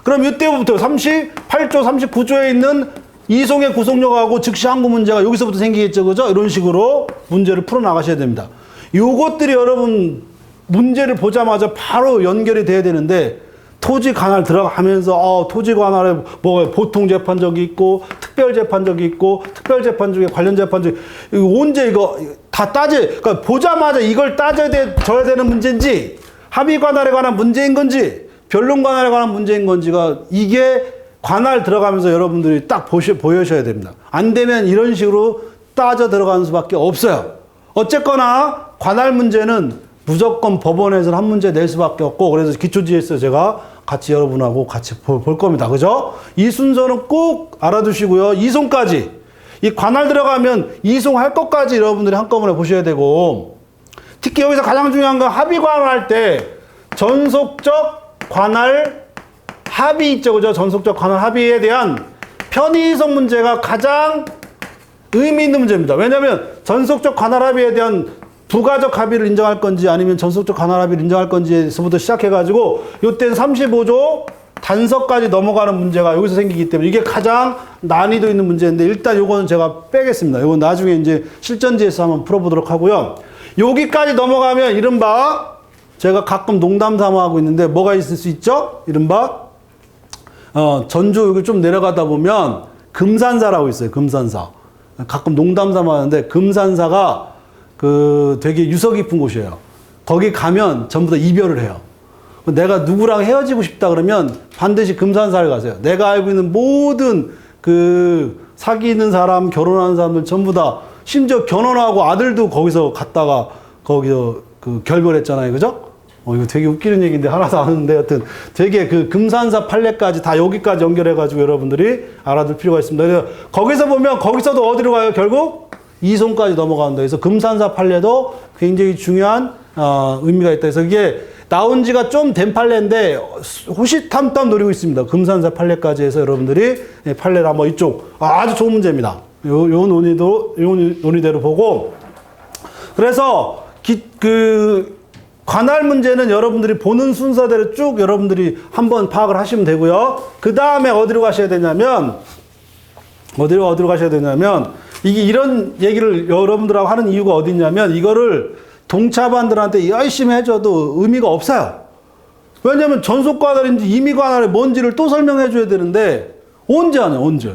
그럼 이때부터 38조, 39조에 있는 이송의 구속력하고 즉시 항고 문제가 여기서부터 생기겠죠. 그죠? 이런 식으로 문제를 풀어 나가셔야 됩니다. 요것들이 여러분 문제를 보자마자 바로 연결이 돼야 되는데, 토지 관할 들어가면서 토지 관할에 뭐 보통 재판적이 있고 특별 재판적이 있고 특별 재판 중에 관련 재판적 이거 언제 이거 다 그러니까 보자마자 이걸 따져야 되는 문제인지, 합의 관할에 관한 문제인 건지 변론 관할에 관한 문제인 건지가 이게 관할 들어가면서 여러분들이 딱 보여셔야 됩니다. 안 되면 이런 식으로 따져 들어가는 수밖에 없어요. 어쨌거나 관할 문제는 무조건 법원에서는 한 문제 낼 수밖에 없고, 그래서 기초지에서 제가 같이 여러분하고 같이 볼 겁니다. 그죠? 이 순서는 꼭 알아두시고요. 이송까지. 이 관할 들어가면 이송할 것까지 여러분들이 한꺼번에 보셔야 되고, 특히 여기서 가장 중요한 건 합의 관할 때 전속적 관할 합의 있죠. 그죠? 전속적 관할 합의에 대한 편의 이송 문제가 가장 의미 있는 문제입니다. 왜냐하면 전속적 관할 합의에 대한 부가적 합의를 인정할 건지 아니면 전속적 관할 합의를 인정할 건지에서부터 시작해가지고 요때는 35조 단서까지 넘어가는 문제가 여기서 생기기 때문에 이게 가장 난이도 있는 문제인데, 일단 요거는 제가 빼겠습니다. 요건 나중에 이제 실전지에서 한번 풀어보도록 하고요. 여기까지 넘어가면 이른바 제가 가끔 농담 삼아 하고 있는데 뭐가 있을 수 있죠? 이른바 전주 여기 좀 내려가다 보면 금산사라고 있어요. 금산사. 가끔 농담 삼아 하는데 금산사가 되게 유서 깊은 곳이에요. 거기 가면 전부 다 이별을 해요. 내가 누구랑 헤어지고 싶다 그러면 반드시 금산사를 가세요. 내가 알고 있는 모든 사귀는 사람, 결혼하는 사람들 전부 다, 심지어 결혼하고 아들도 거기서 갔다가 거기서 결별했잖아요. 그죠? 이거 되게 웃기는 얘기인데 하나도 안 하는데, 하여튼 되게 금산사 판례까지 다 여기까지 연결해가지고 여러분들이 알아둘 필요가 있습니다. 그래서 거기서 보면 거기서도 어디로 가요? 결국 이송까지 넘어간다. 그래서 금산사 판례도 굉장히 중요한 의미가 있다. 그래서 이게 나온 지가 좀 된 판례인데 호시탐탐 노리고 있습니다. 금산사 판례까지 해서 여러분들이 판례를 한번 이쪽 아주 좋은 문제입니다. 요 논의대로 보고, 그래서 관할 문제는 여러분들이 보는 순서대로 쭉 여러분들이 한번 파악을 하시면 되고요. 그 다음에 어디로 가셔야 되냐면 이게 이런 얘기를 여러분들하고 하는 이유가 어디 있냐면, 이거를 동차반들한테 열심히 해줘도 의미가 없어요. 왜냐면 전속관할인지 임의관할이 뭔지를 또 설명해 줘야 되는데 언제 하냐, 언제.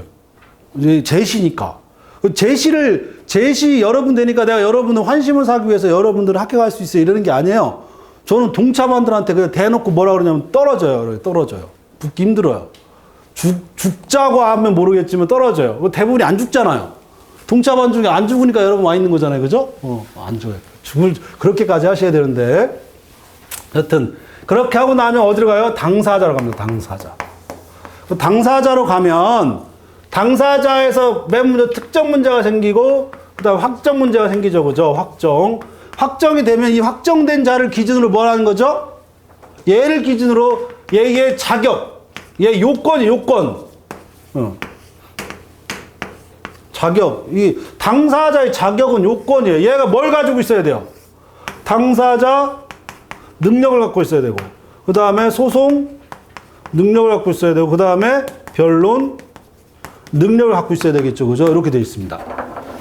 이제 제시니까. 제시 여러분 되니까 내가 여러분을 환심을 사기 위해서 여러분들을 합격할 수 있어요, 이러는 게 아니에요. 저는 동차반들한테 그냥 대놓고 뭐라 그러냐면 떨어져요. 붙기 힘들어요. 죽자고 하면 모르겠지만 떨어져요. 대부분이 안 죽잖아요. 동차반 중에 안 죽으니까 여러분 와 있는 거잖아요. 그죠? 안 죽어요. 그렇게까지 하셔야 되는데. 여튼, 그렇게 하고 나면 어디로 가요? 당사자로 갑니다. 당사자. 당사자로 가면, 당사자에서 맨 먼저 특정 문제가 생기고, 그 다음에 확정 문제가 생기죠. 그죠? 확정이 되면 이 확정된 자를 기준으로 뭘 하는 거죠? 얘를 기준으로, 얘의 자격, 얘 요건. 자격. 이 당사자의 자격은 요건이에요. 얘가 뭘 가지고 있어야 돼요? 당사자 능력을 갖고 있어야 되고, 그 다음에 소송 능력을 갖고 있어야 되고, 그 다음에 변론 능력을 갖고 있어야 되겠죠. 그죠? 이렇게 되어 있습니다.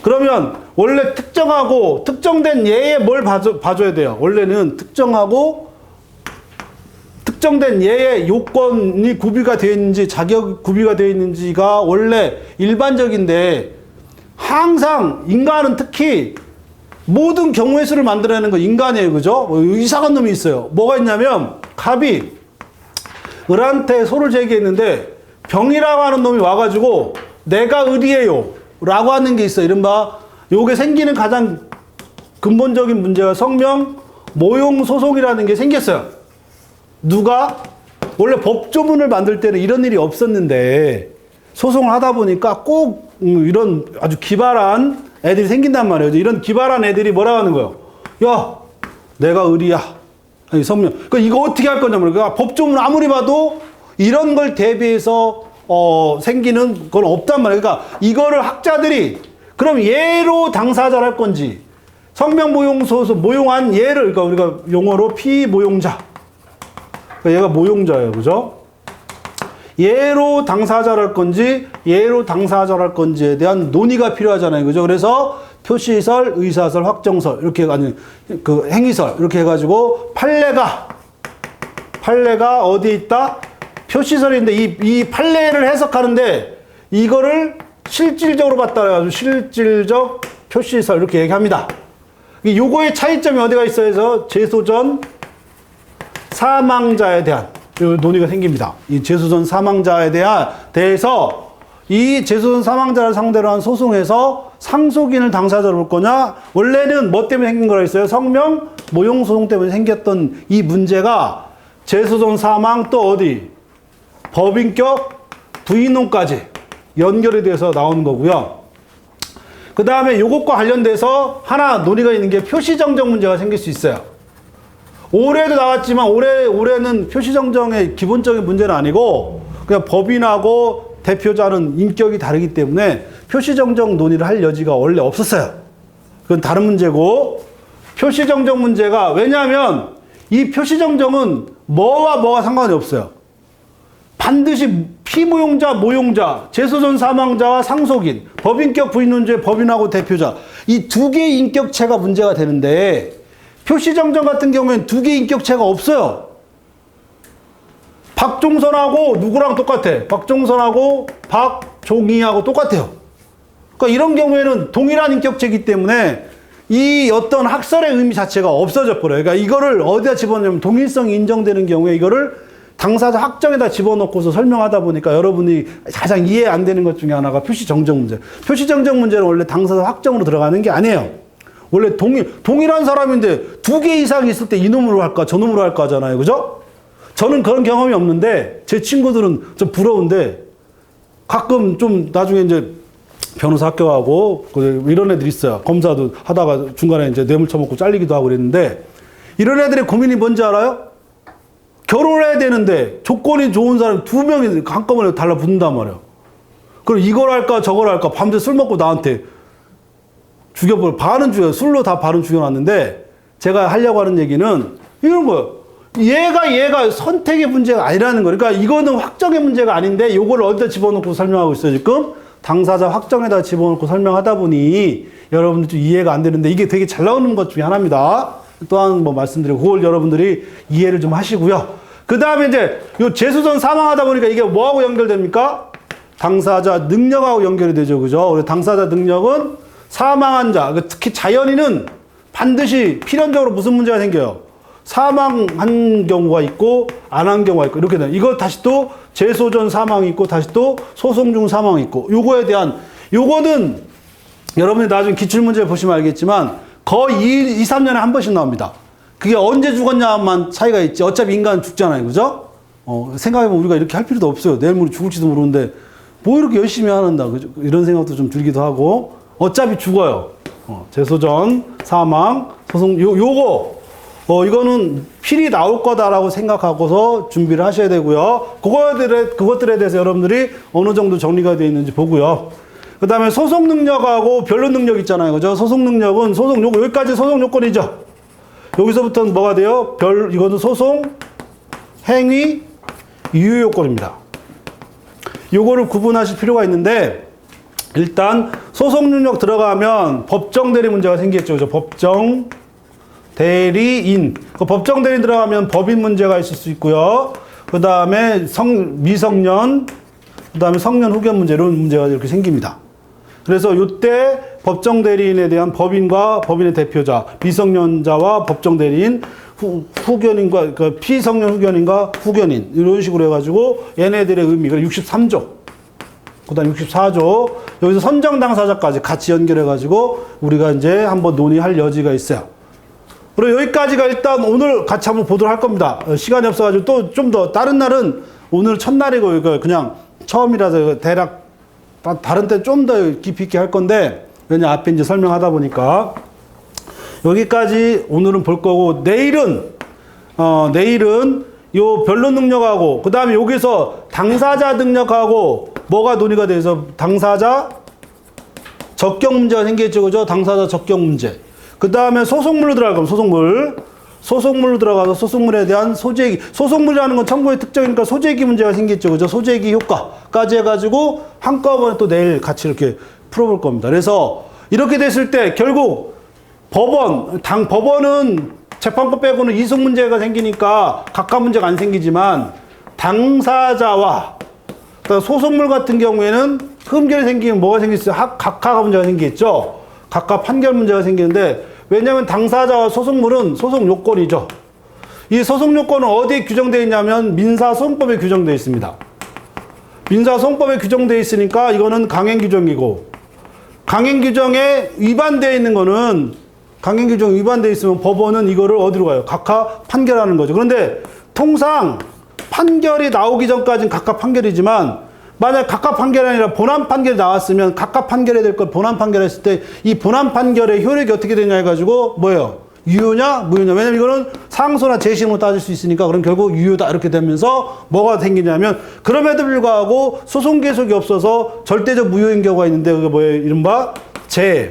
그러면 원래 특정된 얘에 뭘 봐줘야 돼요? 원래는 특정된 얘의 요건이 구비가 되어 있는지, 자격이 구비가 되어 있는지가 원래 일반적인데, 항상 인간은 특히 모든 경우의 수를 만들어내는 건 인간이에요. 그죠? 이상한 놈이 있어요. 뭐가 있냐면, 갑이 을한테 소를 제기했는데 병이라고 하는 놈이 와가지고 내가 을이에요 라고 하는 게 있어요. 이른바 요게 생기는 가장 근본적인 문제가 성명 모용 소송이라는 게 생겼어요. 누가? 원래 법조문을 만들 때는 이런 일이 없었는데 소송을 하다 보니까 꼭 이런 아주 기발한 애들이 생긴단 말이에요. 이런 기발한 애들이 뭐라 하는 거예요? 야, 내가 의리야. 아니, 성명. 그러니까 이거 어떻게 할 거냐면, 그러니까 법조문 아무리 봐도 이런 걸 대비해서 생기는 건 없단 말이에요. 그러니까 이거를 학자들이 그럼 예로 당사자를 할 건지 성명 모용소서 모용한 예를 그러니까 우리가 용어로 피모용자. 그러니까 얘가 모용자예요. 그죠? 예로 당사자를 할 건지 예로 당사자를 할 건지에 대한 논의가 필요하잖아요. 그죠? 그래서 표시설, 의사설, 확정설 이렇게 아니 그 행위설 이렇게 해가지고 판례가 어디에 있다? 표시설인데 이 판례를 해석하는데 이거를 실질적으로 봤다 해가지고 실질적 표시설 이렇게 얘기합니다. 요거의 차이점이 어디가 있어요? 해서 제소전 사망자에 대한 논의가 생깁니다. 이 제소전 사망자에 대해서 이 제소전 사망자를 상대로 한 소송에서 상속인을 당사자로 볼 거냐? 원래는 뭐 때문에 생긴 거라 했어요? 성명 모용 소송 때문에 생겼던 이 문제가 제소전 사망 또 어디? 법인격 부인론까지 연결이 돼서 나오는 거고요. 그 다음에 요것과 관련돼서 하나 논의가 있는 게 표시정정 문제가 생길 수 있어요. 올해도 나왔지만 올해는 표시정정의 기본적인 문제는 아니고 그냥 법인하고 대표자는 인격이 다르기 때문에 표시정정 논의를 할 여지가 원래 없었어요. 그건 다른 문제고 표시정정 문제가 왜냐하면 이 표시정정은 뭐와 상관이 없어요. 반드시 피모용자, 모용자, 제소전 사망자와 상속인, 법인격 부인론죄 법인하고 대표자 이 두 개의 인격체가 문제가 되는데 표시정정 같은 경우에는 두 개의 인격체가 없어요. 박종선하고 누구랑 똑같아? 박종선하고 박종희하고 똑같아요. 그러니까 이런 경우에는 동일한 인격체이기 때문에 이 어떤 학설의 의미 자체가 없어져 버려요. 그러니까 이거를 어디다 집어넣으면 동일성이 인정되는 경우에 이거를 당사자 확정에다 집어넣고서 설명하다 보니까 여러분이 가장 이해 안 되는 것 중에 하나가 표시정정 문제. 표시정정 문제는 원래 당사자 확정으로 들어가는 게 아니에요. 원래 동일한 사람인데 두 개 이상이 있을 때 이놈으로 할까 저놈으로 할까 하잖아요. 그죠? 저는 그런 경험이 없는데 제 친구들은 좀 부러운데 가끔 좀 나중에 이제 변호사 합격하고 이런 애들 있어요. 검사도 하다가 중간에 이제 뇌물 처먹고 잘리기도 하고 그랬는데 이런 애들의 고민이 뭔지 알아요? 결혼을 해야 되는데 조건이 좋은 사람 두 명이 한꺼번에 달라붙는단 말이에요. 그럼 이걸 할까 저걸 할까 밤새 술 먹고 나한테 죽여버려. 반은 죽여. 술로 다 반은 죽여놨는데 제가 하려고 하는 얘기는 이런 거예요. 얘가 선택의 문제가 아니라는 거예요. 그러니까 이거는 확정의 문제가 아닌데 이걸 어디다 집어넣고 설명하고 있어요. 지금 당사자 확정에다 집어넣고 설명하다 보니 여러분들 좀 이해가 안 되는데 이게 되게 잘 나오는 것 중에 하나입니다. 또한 뭐 말씀드리고 그걸 여러분들이 이해를 좀 하시고요. 그 다음에 이제 요 제소전 사망하다 보니까 이게 뭐하고 연결됩니까? 당사자 능력하고 연결이 되죠. 그죠? 우리 당사자 능력은 사망한 자, 특히 자연인은 반드시 필연적으로 무슨 문제가 생겨요? 사망한 경우가 있고 안 한 경우가 있고 이렇게 돼요. 이거 다시 또 제소전 사망이 있고 다시 또 소송 중 사망이 있고 요거에 대한 요거는 여러분이 나중에 기출문제 보시면 알겠지만 거의 2, 3년에 한 번씩 나옵니다. 그게 언제 죽었냐만 차이가 있지. 어차피 인간은 죽잖아요. 그죠? 생각해보면 우리가 이렇게 할 필요도 없어요. 내일 모레 죽을지도 모르는데 뭐 이렇게 열심히 하는다. 그죠? 이런 생각도 좀 들기도 하고 어차피 죽어요. 제소전, 사망, 소송 이거는 필히 나올 거다라고 생각하고서 준비를 하셔야 되고요. 그것들에 대해서 여러분들이 어느 정도 정리가 되어 있는지 보고요. 그 다음에 소송 능력하고 변론 능력 있잖아요. 그죠? 소송 능력은 여기까지 소송 요건이죠. 여기서부터는 뭐가 돼요? 이거는 소송, 행위, 유효 요건입니다. 요거를 구분하실 필요가 있는데, 일단, 소송 능력 들어가면 법정 대리 문제가 생기겠죠. 그죠? 법정 대리인. 법정 대리인 들어가면 법인 문제가 있을 수 있고요. 그 다음에 미성년, 그 다음에 성년 후견 문제, 이런 문제가 이렇게 생깁니다. 그래서 이때 법정 대리인에 대한 법인과 법인의 대표자, 미성년자와 법정 대리인, 후견인과, 그러니까 피성년 후견인과 후견인, 이런 식으로 해가지고 얘네들의 의미가 63조. 그다음 64조. 여기서 선정 당사자까지 같이 연결해 가지고 우리가 이제 한번 논의할 여지가 있어요. 그리고 여기까지가 일단 오늘 같이 한번 보도록 할 겁니다. 시간이 없어 가지고 또 좀 더 다른 날은 오늘 첫날이고 이거 그냥 처음이라서 대략 다른 때 좀 더 깊이 있게 할 건데 왜냐 앞에 이제 설명하다 보니까 여기까지 오늘은 볼 거고 내일은 요 변론 능력하고 그다음에 여기서 당사자 능력하고 뭐가 논의가 돼서 당사자 적격 문제가 생기겠죠. 그죠? 당사자 적격 문제. 그다음에 소송물로 들어가면 소송물로 들어가서 소송물에 대한 소재기, 소송물이라는 건 청구의 특정이니까 소재기 문제가 생기겠죠. 그죠? 소재기 효과까지 해가지고 한꺼번에 또 내일 같이 이렇게 풀어볼 겁니다. 그래서 이렇게 됐을 때 결국 법원은 재판권 빼고는 이속 문제가 생기니까 각각 문제가 안 생기지만 당사자와 소송물 같은 경우에는 흠결이 생기면 뭐가 생기겠어요? 각하 문제가 생기겠죠. 각각 판결 문제가 생기는데 왜냐하면 당사자와 소송물은 소송 요건이죠. 이 소송 요건은 어디에 규정되어 있냐면 민사소송법에 규정되어 있습니다. 민사소송법에 규정되어 있으니까 이거는 강행 규정이고 강행 규정에 위반되어 있는 거는 강행 규정 위반되어 있으면 법원은 이거를 어디로 가요? 각하 판결하는 거죠. 그런데 통상 판결이 나오기 전까지는 각하 판결이지만 만약 각하 판결이 아니라 본안 판결이 나왔으면 각하 판결해야 될 걸 본안 판결했을 때 이 본안 판결의 효력이 어떻게 되냐 해가지고 뭐예요? 유효냐 무효냐. 왜냐면 이거는 상소나 재심으로 따질 수 있으니까 그럼 결국 유효다 이렇게 되면서 뭐가 생기냐면 그럼에도 불구하고 소송 계속이 없어서 절대적 무효인 경우가 있는데 그게 뭐예요? 이른바 재,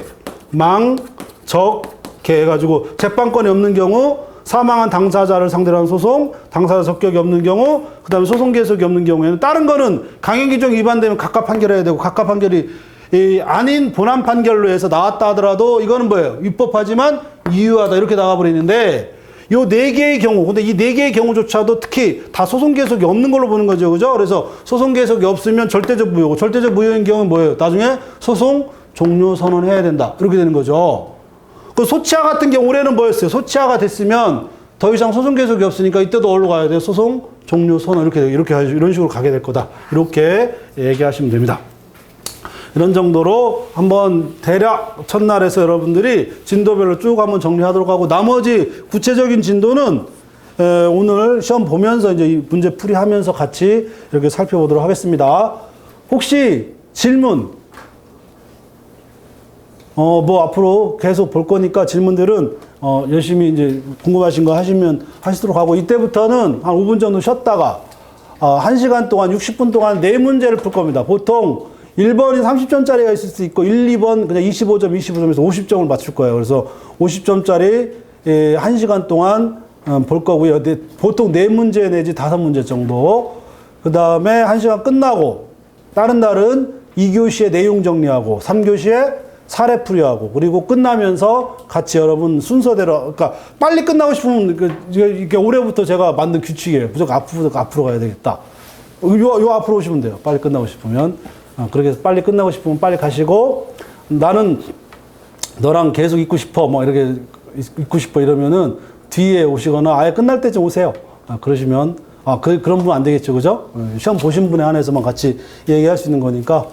망, 적, 개 해가지고 재판권이 없는 경우 사망한 당사자를 상대로 한 소송, 당사자 적격이 없는 경우, 그 다음에 소송 계속이 없는 경우에는 다른 거는 강행 규정 위반되면 각하 판결해야 되고 각하 판결이 아닌 본안 판결로 해서 나왔다 하더라도 이거는 뭐예요? 위법하지만 유효하다 이렇게 나가버리는데 요 네 개의 경우, 근데 이 네 개의 경우조차도 특히 다 소송 계속이 없는 걸로 보는 거죠. 그죠? 그래서 소송 계속이 없으면 절대적 무효고 절대적 무효인 경우는 뭐예요? 나중에 소송 종료 선언해야 된다. 이렇게 되는 거죠. 그 소치하 같은 경우 올해는 뭐였어요? 소치하가 됐으면 더 이상 소송 계속이 없으니까 이때도 어디로 가야 돼요? 소송 종료 선언 이렇게 이런 식으로 가게 될 거다. 이렇게 얘기하시면 됩니다. 이런 정도로 한번 대략 첫날에서 여러분들이 진도별로 쭉 한번 정리하도록 하고 나머지 구체적인 진도는 오늘 시험 보면서 이제 이 문제 풀이하면서 같이 이렇게 살펴보도록 하겠습니다. 혹시 질문 뭐 앞으로 계속 볼 거니까 질문들은 열심히 이제 궁금하신 거 하시도록 하고 이때부터는 한 5분 정도 쉬었다가 1시간 동안 60분 동안 4문제를 풀 겁니다. 보통 1번이 30점짜리가 있을 수 있고 1, 2번 그냥 25점, 25점에서 50점을 맞출 거예요. 그래서 50점짜리 1시간 동안 볼 거고요. 보통 4문제 내지 5문제 정도. 그 다음에 1시간 끝나고 다른 날은 2교시에 내용 정리하고 3교시에 사례 풀이하고 그리고 끝나면서 같이 여러분 순서대로 그러니까 빨리 끝나고 싶으면 이게 올해부터 제가 만든 규칙이에요. 무조건 앞으로 가야 되겠다. 요 앞으로 오시면 돼요. 빨리 끝나고 싶으면. 그렇게 해서 빨리 끝나고 싶으면 빨리 가시고 나는 너랑 계속 있고 싶어 뭐 이렇게 있고 싶어 이러면은 뒤에 오시거나 아예 끝날 때쯤 오세요. 그러시면 그런 분 안 되겠죠. 그죠? 시험 보신 분에 한해서만 같이 얘기할 수 있는 거니까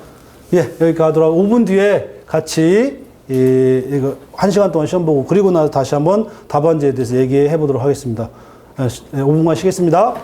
여기까지 하도록 5분 뒤에 같이 이거 1시간 동안 시험 보고 그리고 나서 다시 한번 답안지에 대해서 얘기해 보도록 하겠습니다. 5분간 쉬겠습니다.